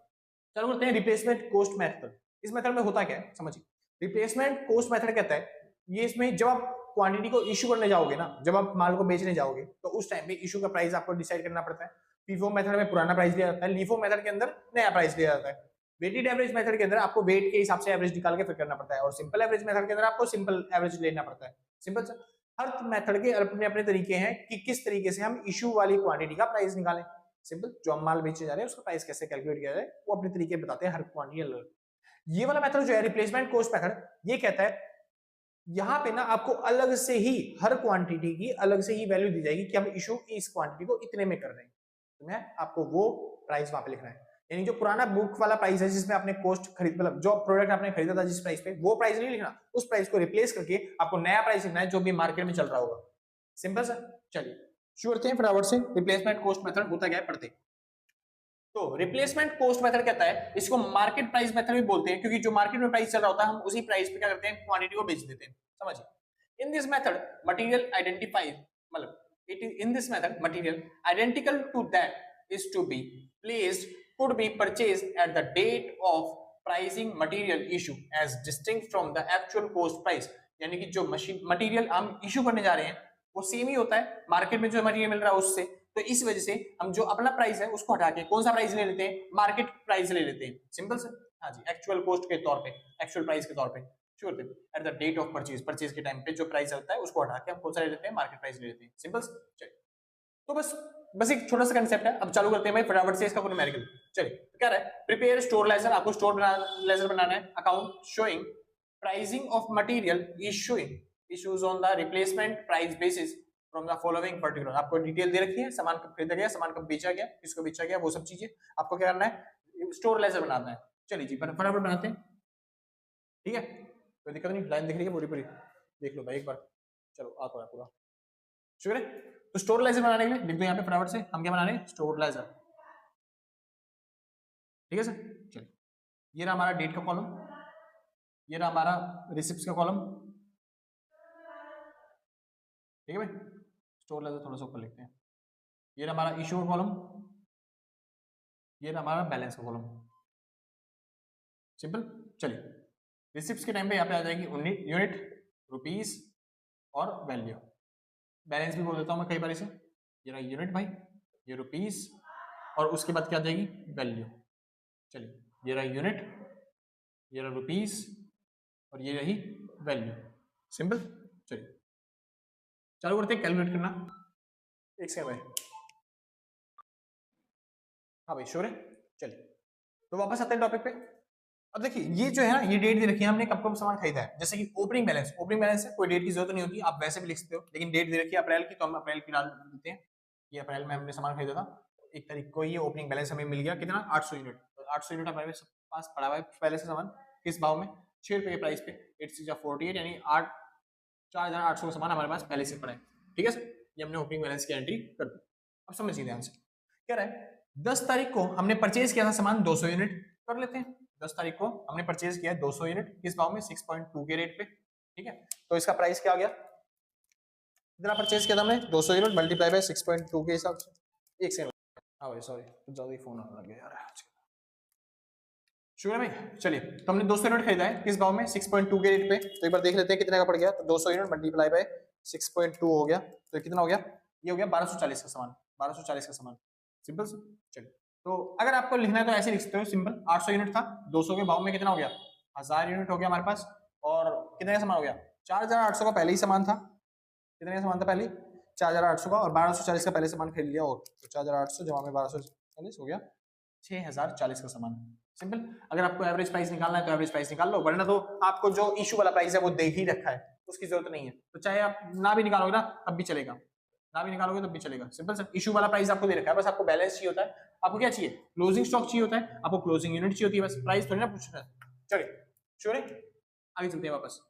चालू करते हैं रिप्लेसमेंट कोस्ट मेथड। इस मेथड में होता क्या है समझिए। रिप्लेसमेंट कोस्ट मेथड कहता है, ये इसमें जब आप क्वांटिटी को इशू करने जाओगे ना, जब आप माल को बेचने जाओगे तो उस टाइम पे इशू का प्राइस आपको डिसाइड करना पड़ता है। फीफो मेथड में पुराना प्राइस लिया जाता है, लीफो मेथड के अंदर नया प्राइस लिया जाता है। वेटेड एवरेज मेथड के अंदर आपको वेट के हिसाब से एवरेज निकाल के फिर करना पड़ता है, और सिंपल एवरेज मेथड के अंदर आपको सिंपल एवरेज लेना पड़ता है। सिंपल सर, हर मेथड के अपने अपने तरीके हैं कि किस तरीके से हम इशू वाली क्वांटिटी का प्राइस निकालें। सिंपल, जो हम माल बेचने जा रहे हैं उसका प्राइस कैसे कैलकुलेट किया जाए वो अपने तरीके बताते हैं, हर क्वांटिटी अलग। ये वाला मेथड जो है रिप्लेसमेंट कोस्ट मेथड, ये कहता है यहां पे ना आपको अलग से ही हर क्वांटिटी की अलग से ही वैल्यू दी जाएगी कि हम इशू इस क्वांटिटी को इतने में कर रहे हैं, तो मैं आपको वो प्राइस वहां पे लिखना है। यानी जो पुराना बुक वाला प्राइस है जिसमें आपने कॉस्ट खरीद, मतलब जो प्रोडक्ट आपने खरीदा था जिस प्राइस पे, वो प्राइस नहीं लिखना, उस प्राइस को रिप्लेस करके आपको नया प्राइस लिखना है जो भी मार्केट में चल रहा होगा। Simple sir. चलिए शुरू करते हैं फटाफट से। रिप्लेसमेंट कॉस्ट मेथड होता क्या है पढ़ते। तो रिप्लेसमेंट कॉस्ट मेथड कहता है, इसको मार्केट प्राइस मेथड भी बोलते हैं, क्योंकि जो मार्केट में प्राइस चल रहा होता है हम उसी प्राइस पे क्या करते हैं, क्वांटिटी को बेच देते हैं। समझिए, in this method material identified, मतलब it is in this method material identical to that is to be placed could be purchased at the date of pricing material issue as distinct from the actual cost price। यानी कि जो material हम issue करने जा रहे हैं वो same ही होता है मार्केट में जो मटेरियल मिल रहा है उससे, तो इस वजह से हम जो अपना प्राइस है उसको हटा के कौन सा प्राइस ले लेते हैं, मार्केट प्राइस ले लेते हैं। सिंपल से, हाँ जी, एक्चुअल कॉस्ट के तौर पे, एक्चुअल प्राइस के तौर पे। Sure, at the date of purchase, purchase के टाइम पे जो प्राइस होता है उसको हटा के हम कौन सा ले लेते हैं, मार्केट प्राइस ले लेते हैं। सिंपल। चलिए, तो बस एक छोटा सा कंसेप्ट है। अब चालू करते हैं भाई फटाफट से इसका न्यूमेरिकल। चलिए, तो क्या है, प्रिपेयर स्टोर लेजर, आपको स्टोर लेजर बनाना है। Account showing pricing of material issuing issues on the replacement price basis from the following particular. आपको डिटेल दे रखी है, सामान कब खरीदा गया, सामान कब बेचा गया, किसको बेचा गया, वो सब चीजें आपको क्या करना है, स्टोर लेजर बनाना है। चलिए जी, फटाफट बनाते हैं। ठीक है, कोई दिक्कत नहीं, लाइन दिख रही है पूरी पूरी, देख लो भाई एक बार। चलो आ तो है पूरा, शुक्र है। तो स्टोर लेजर बनाने के लिए लिख दो यहाँ पे फटाफट से, हम क्या बना रहे हैं, स्टोर लेजर। ठीक है सर। चलिए, ये रहा हमारा डेट का कॉलम, ये रहा हमारा रिसिप्ट का कॉलम। ठीक है भाई, स्टोर लेजर थोड़ा सा ऊपर लिखते हैं। ये रहा हमारा इशू कॉलम, ये रहा हमारा बैलेंस का कॉलम। सिंपल। चलिए, रिसिप्ट के टाइम पे यहाँ पे आ जाएगी यूनिट, रुपीस और वैल्यू। बैलेंस भी बोल देता हूँ मैं कई बार इसे, ये रहा यूनिट भाई, ये रुपीस, और उसके बाद क्या आ जाएगी, वैल्यू। चलिए, ये रहा यूनिट, ये रहा रुपीस, और ये रही वैल्यू। सिंपल। चलिए चालू करते हैं कैलकुलेट करना। एक सेकंड भाई, हाँ भाई श्योर है। चलिए, तो वापस आते हैं टॉपिक पे। अब देखिए, ये जो है ना, ये डेट दे रखी है, हमने कब कब सामान खरीदा है। जैसे कि ओपनिंग बैलेंस, ओपनिंग बैलेंस है, कोई डेट की जरूरत नहीं होती, आप वैसे भी लिख सकते हो, लेकिन डेट दे रखी है अप्रैल की, तो हम अप्रैल की डाल देते हैं। ये अप्रैल में हमने सामान खरीदा था, 1 तारीख को ये ओपनिंग बैलेंस हमें मिल गया कितना, 800 यूनिट। तो 800 यूनिट हमारे पास पड़ा हुआ है पहले से सामान, किस भाव में, 6 रुपए के प्राइस पे, 8 6 48, यानी 4800 का सामान हमारे पास पहले से पड़ा है। ठीक है सर, ये हमने ओपनिंग बैलेंस की एंट्री कर दी। अब समझिए ध्यान से, क्या रहा है, 10 तारीख को हमने परचेज किया था सामान 200 यूनिट, कर लेते हैं। 10 तारीख को हमने परचेज किया 200 यूनिट, किस भाव में, 6.2 के रेट पे। ठीक है, तो इसका प्राइस क्या आ गया, कितना परचेज किया था हमने, 200 यूनिट मल्टीप्लाई बाय 6.2 के हिसाब से। एक सेकंड, हाँ भाई सॉरी, कुछ ज्यादा ही फोन आने लग गया यार। शुक्र है भाई। चलिए, तो हमने 200 यूनिट खरीदा है, किस भाव में, 6.2 के रेट पे। तो एक बार देख लेते हैं कितने का पड़ गया। तो 200 यूनिट मल्टीप्लाई बाय 6.2 हो गया, तो कितना हो गया, ये हो गया 1240 का सामान, 1240 का सामान। सिंपल। चलिए, तो अगर आपको लिखना है तो ऐसे लिख सकते हो, सिंपल। 800 यूनिट था, 200 के भाव में कितना हो गया, 1000 यूनिट हो गया हमारे पास। और कितने का सामान हो गया, 4800 का पहले ही सामान था। कितने का सामान था पहले, 4800 का, और 1240 का पहले सामान खरीद लिया। और तो 4800 जमा में 1240 हो गया 6040 का सामान। सिंपल। अगर आपको एवरेज प्राइस निकालना है तो एवरेज प्राइस निकाल लो, वरना तो आपको जो इशू वाला प्राइस है वो दे ही रखा है, उसकी जरूरत नहीं है। तो चाहे आप ना भी निकालोगे ना तब भी चलेगा, ना भी निकालोगे तब भी चलेगा। सिंपल सर, इशू वाला प्राइस आपको दे रखा है, बस आपको बैलेंस चाहिए होता है। आपको क्या चाहिए? क्लोजिंग स्टॉक चाहिए होता है, आपको क्लोजिंग यूनिट चाहिए होती है, बस प्राइस थोड़ी ना पूछना है। चलिए श्योर है, आगे चलते हैं वापस।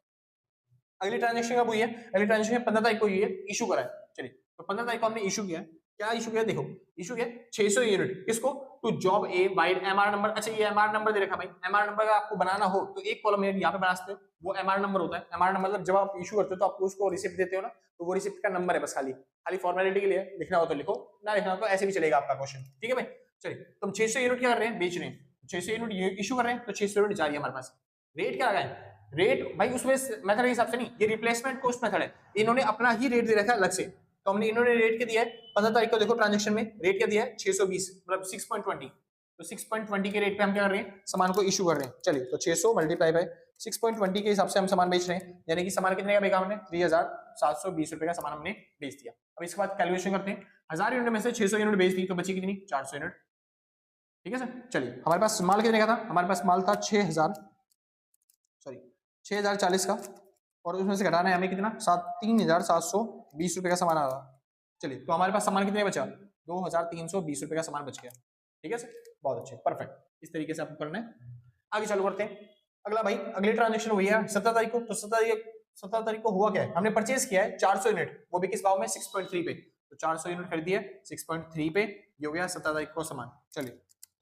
अगली ट्रांजेक्शन कब हुई है? अगली ट्रांजेक्शन 15 तारीख को हुई है, इशू करा है। चलिए तो 15 तारीख को हमने इशू किया है। क्या इशू किया? देखो इशू किया 600 यूनिट, किसको? To job A vide MR number. अच्छा ये एमआर नंबर दे रखा भाई, एमआर नंबर अगर आपको बनाना हो तो एक कॉलम यहाँ पे बना सकते हो, वो एमआर नंबर होता है। एमआर नंबर मतलब जब आप इशू करते हो तो आपको उसको रिसिप्ट देते हो ना, तो वो रिसिप्ट का नंबर है, बस खाली खाली फॉर्मेलिटी के लिए। लिखना हो तो लिखो, ना लिखना हो तो ऐसे भी चलेगा आपका क्वेश्चन। ठीक है भाई। चलिए तो हम 600 यूनिट क्या कर रहे हैं? बेच रहे हैं। 600 यूनिट इशू कर रहे हैं तो 600 यूनिट जा रही है हमारे पास। रेट क्या लगाए? रेट भाई उसमें मेथड के हिसाब से नहीं, ये रिप्लेसमेंट कॉस्ट मेथड है, इन्होंने अपना ही रेट दे रखा है अलग से। तो हमने इन्होंने रेट क्या दिया है 15 तारीख को, देखो ट्रांजैक्शन में रेट क्या दिया है 620 मतलब 6.20। तो 6.20 के रेट पे हम क्या कर रहे हैं? सामान को इशू कर रहे हैं। चलिए तो 600 मल्टीप्लाई बाय 6.20 के हिसाब से हम सामान बेच रहे हैं, यानी कि सामान कितने का बेचा हमने? 3720 रुपए का सामान हमने बेच दिया। अब इसके बाद कैलकुलेशन करते हैं, 1000 यूनिट में से 600 यूनिट बेच दी तो बची कितनी? 400 यूनिट। ठीक है सर। चलिए हमारे पास माल कितने का था? हमारे पास माल था 6040 का, और उसमें से घटाना है हमें कितना? 3720 रुपए का सामान आ रहा। चलिए तो हमारे पास सामान कितने बचा? 2320 रुपए का सामान बच गया। ठीक है सर, बहुत अच्छे, परफेक्ट। इस तरीके से आपको करना है। आगे चालू करते हैं। अगला भाई अगली ट्रांजेक्शन हुई है 17 तारीख को। तो 17 तारीख को हुआ क्या है? हमने परचेज किया है 400 यूनिट, वो भी किस भाव में? 6.3 पे। तो 400 यूनिट खरीदी है 6.3 पे, ये हो गया 17 तारीख को सामान। चलिए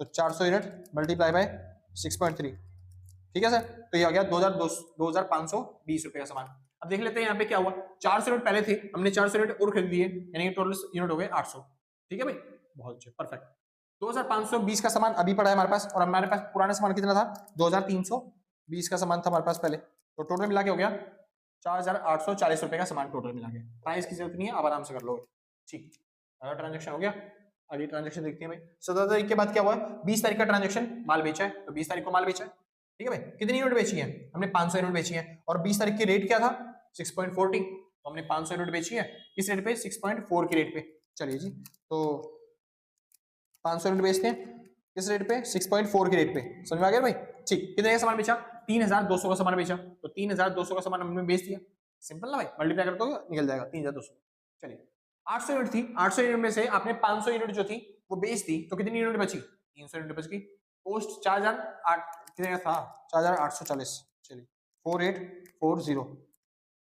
तो 400 यूनिट मल्टीप्लाई बाय 6.3, ठीक है सर। तो ये आ गया 2520 रुपए का सामान। अब देख लेते हैं यहाँ पे क्या हुआ। 400 यूनिट पहले थे, हमने 400 यूनिट और खरीद लिए, यानी कि टोटल यूनिट हो गए 800। ठीक है भाई, बहुत अच्छे, परफेक्ट। 2520 का सामान अभी पड़ा है हमारे पास, और हमारे पास पुराना सामान कितना था? 2320 का सामान था हमारे पास पहले। तो टोटल मिला के हो गया 4840 रुपए का सामान टोटल मिला के। प्राइस की जरूरत नहीं है, अब आराम से कर लो। ठीक, अगर ट्रांजेक्शन हो गया। अगली ट्रांजेक्शन देखते हैं भाई। 17 तारीख के बाद क्या हुआ? 20 तारीख का ट्रांजेक्शन, माल बेचा है, तो 20 तारीख को माल बेचा है। ठीक है भाई, कितनी यूनिट बेची है? हमने 500 यूनिट बेची है, और 20 तारीख की रेट क्या था? 6.40। तो हमने 500 यूनिट बेची है किस रेट पे? 6.4 की रेट पे। चलिए जी, तो 500 यूनिट बेचते हैं किस रेट पे? 6.4 की रेट पे। समझ में आ गया भाई? ठीक, कितने का सामान बेचा? 3200 का सामान बेचा, तो 3200 का सामान हमने बेच दिया। सिंपल ना भाई, मल्टीप्लाई कर दो निकल जाएगा 3200। चलिए 800 यूनिट थी, 800 यूनिट में से आपने 500 यूनिट जो थी वो बेच दी, तो कितनी यूनिट बची? 300 यूनिट बच गई। पोस्ट 4008 कितने का था? 4840। चलिए 4840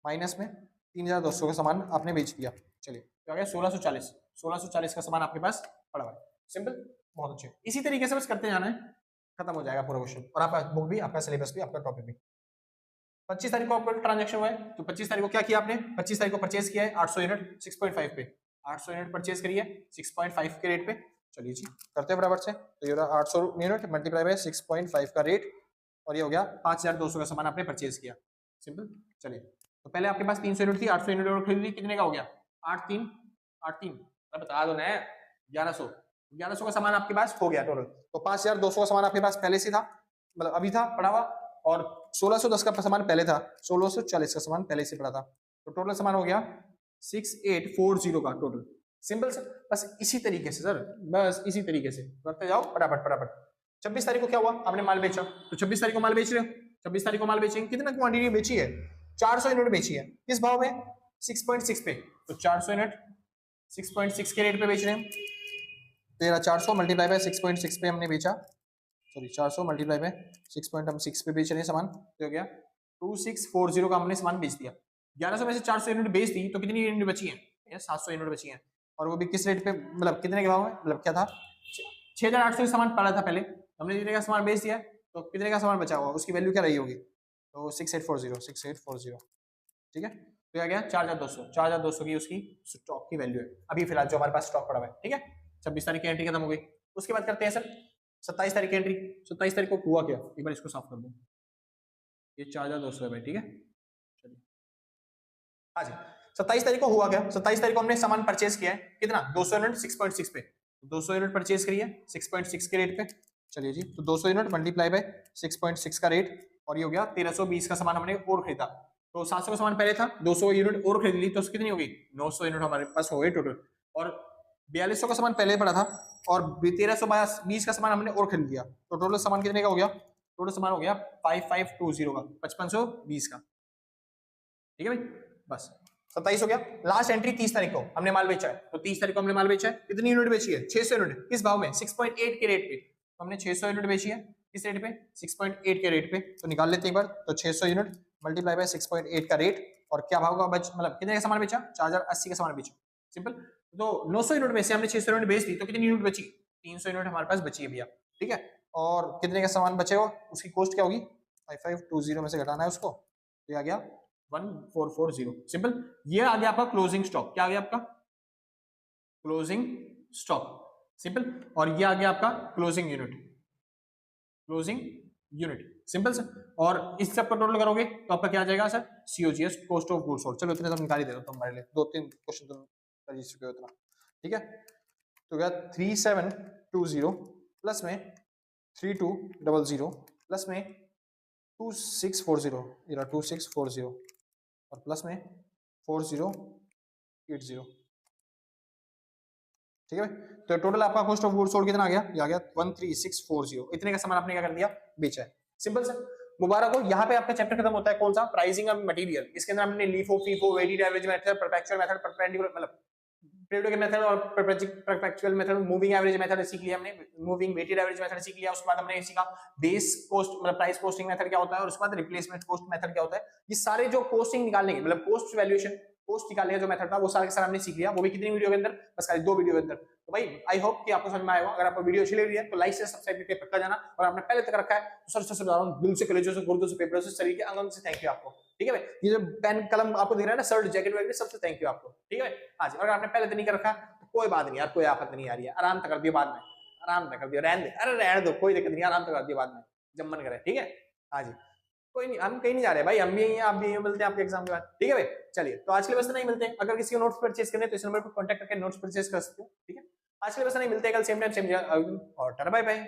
माइनस में 3200 का सामान आपने बेच दिया। चलिए तो आ गया 1640 का सामान आपके पास पड़ा हुआ है। सिंपल, बहुत अच्छे। इसी तरीके से बस करते जाना है, खत्म हो जाएगा पूरा क्वेश्चन, और आपका बुक भी, आपका सिलेबस भी, आपका टॉपिक भी। 25 तारीख को आपका ट्रांजेक्शन हुआ है, तो 25 तारीख को क्या किया आपने? 25 तारीख को परचेज किया है 800 यूनिट 6.5 पे। 800 यूनिट परचेज करी है 6.5 के रेट पे। चलिए जी करते हैं बराबर से। तो ये रहा 800 यूनिट मल्टीप्लाई बाय 6.5 का रेट, और ये हो गया 5200 का सामान आपने परचेज किया। सिंपल। चलिए तो पहले आपके पास 300 यूनिट थी, 800 यूनिट और खरीद ली, कितने का हो गया? 8 3 बता दो ना, 1100 का सामान आपके पास हो गया टोटल। तो 5200 का सामान आपके पास पहले से था, मतलब अभी था पड़ा हुआ, और 1610 का सामान पहले था, 1640 का सामान पहले से पड़ा था। तो टोटल सामान हो गया 6840 का टोटल। सिंपल सर, बस इसी तरीके से सर, बस इसी तरीके से करते जाओ फटाफट फटाफट। 26 तारीख को क्या हुआ? आपने माल बेचा, तो 26 तारीख को माल बेच रहे हो। 26 तारीख को माल बेचेंगे, कितना क्वांटिटी बेची है? 400 यूनिट बेची है, किस भाव में? 6.6 पे। तो 400 यूनिट 6.6 के रेट पे बेच रहे हैं। तेरा 400 मल्टीप्लाई बाय 6.6 पे हमने बेचा, सॉरी 400 मल्टीप्लाई बाय 6.6 पे बेच रहे हैं सामान, तो हो गया 2640 का हमने सामान बेच दिया। 1100 में से 400 यूनिट बेच दी, तो कितनी यूनिट बची है? 700 यूनिट बची है, और वो भी किस रेट पे, मतलब कितने के भाव में, मतलब क्या था? 6800 का सामान पड़ा था पहले, हमने जितने का सामान बेच दिया, तो कितने का सामान बचा हुआ, उसकी वैल्यू क्या रही होगी? तो 6840। ठीक है, तो आ गया 4200 की उसकी स्टॉक की वैल्यू है अभी फिलहाल जो हमारे पास स्टॉक पड़ा हुआ है। ठीक है, 26 तारीख की एंट्री खत्म हो गई। उसके बाद करते हैं सर 27 तारीख की एंट्री। 27 तारीख को हुआ क्या? एक बार इसको साफ कर दो, ये 4200 है भाई। ठीक है, चलिए हाँ जी, 27 तारीख को हुआ क्या? 27 तारीख को हमने सामान परचेज किया है, कितना? 200 यूनिट 6.6 पे। 200 यूनिट परचेज करिए 6.6 के रेट पे। चलिए जी, तो 200 यूनिट मल्टीप्लाई बाय 6.6 का रेट, और ये हो गया 1320 का सामान हमने और खरीदा। तो 700 का सामान पहले था, 200 यूनिट और खरीद ली, तो कितनी होगी? 900 यूनिट हमारे पास हो गए टोटल। और 4200 का सामान पहले पड़ा था, और 1320 का सामान हमने और खरीद लिया, तो टोटल सामान कितने का हो गया? टोटल सामान हो गया 5520 का, 5520 का। ठीक है भाई, बस 27 हो गया। लास्ट एंट्री 30 तारीख को हमने माल बेचा है, तो 30 तारीख को हमने माल बेचा है, कितनी यूनिट बेची है? 600 यूनिट। किस भाव में? 6.8 के रेट पे। तो हमने 600 यूनिट बेची है, किस रेट पे? 6.8 के रेट पे। तो निकाल लेते हैं एक बार, तो 600 यूनिट मल्टीप्लाई बाय 6.8 का रेट, और क्या भाव का बच, मतलब कितने का सामान बेचा? 4080 का सामान बेचा। सिंपल। तो 900 यूनिट में से हमने 600 यूनिट बेच दी, तो कितनी यूनिट बची? 300 यूनिट हमारे पास बची है भैया। ठीक है, और कितने का सामान बचेगा, उसकी कॉस्ट क्या होगी? 5520 में से घटाना है उसको, तो आ गया 1440। सिंपल। ये आ गया आपका क्लोजिंग स्टॉक। क्या आ गया आपका? Closing stock. सिंपल। और ये आ गया आपका closing unit, closing unit. Simple sir. और इस सब का टोटल करोगे तो आपका क्या आ जाएगा sir? COGS, cost of goods sold. चलो इतने तो निकाल ही दे दो तुम हमारे लिए, 2-3 क्वेश्चन तुम कर ही चुके हो इतना। ठीक है, तो क्या 3720 प्लस में 3200 प्लस में 2640, ये रहा 2640, और प्लस में 4080। ठीक है भाई, तो टोटल आपका कॉस्ट ऑफ गुड्स सोल्ड कितना आ गया? ये आ गया 13640। इतने का सामान आपने क्या कर दिया? बेचा है। Simple sir. मुबारक हो, यहाँ पे आपका चैप्टर खत्म होता है। कौन सा? Pricing of material. इसके अंदर हमने LIFO, FIFO, weighted average method, perpetual method, perpendicular मतलब पीरियड मेथड और perpetual method, moving average method सीख लिया हमने, मूविंग वेटेड एवरेज मेथड सीख लिया। उसके बाद हमने सीखा बेस कॉस्ट मतलब प्राइस कॉस्टिंग मेथड क्या होता है, और उसके बाद रिप्लेसमेंट कॉस्ट मेथड क्या होता है। ये सारे जो कॉस्टिंग निकालने के मतलब कॉस्ट वैल्यूएशन, कॉस्ट निकालने का जो मेथड था वो सारे के सारे हमने सीख लिया। वो भी कितनी वीडियो के अंदर? बस खाली 2 वीडियो के अंदर। तो भाई आई होप कि आपको समझ में आएगा। अगर आपको वीडियो अच्छी लग रही है तो लाइक से सब्सक्राइब करके पक्का जाना, और आपने पहले तक रखा है तो सर से बता रहा हूं, दिल से, कलेजों से, गुर्दों से, पेपरों से, शरीर के अंगों से थैंक यू आपको। ठीक है भाई, ये जो पेन कलम आपको दिख रहा है ना, शर्ट जैकेट वगैरह, सबसे थैंक यू आपको। ठीक है भाई, हाँ जी। अगर आपने पहले तो नहीं कर रखा तो कोई बात नहीं यार, कोई आफत नहीं आ रही है, आराम से कर दियो बाद में, आराम से कर दियो, रहने दे, अरे रहने दो, कोई दिक्कत नहीं, आराम से कर दियो बाद में जब मन करे। ठीक है, हाँ जी, कोई नहीं, हम कहीं नहीं जा रहे भाई, हम भी यहीं हैं, आप भी यहीं, मिलते हैं आपके एग्जाम के बाद। ठीक है भाई, चलिए तो आज के लिए बस नहीं मिलते हैं। अगर किसी को नोट्स परचेज करने तो इस नंबर पर कांटेक्ट करके नोट्स परचेज कर सकते हो। ठीक है, आज के लिए बस नहीं मिलते हैं, कल सेम टाइम सेम जगह, और टाटा बाय बाय।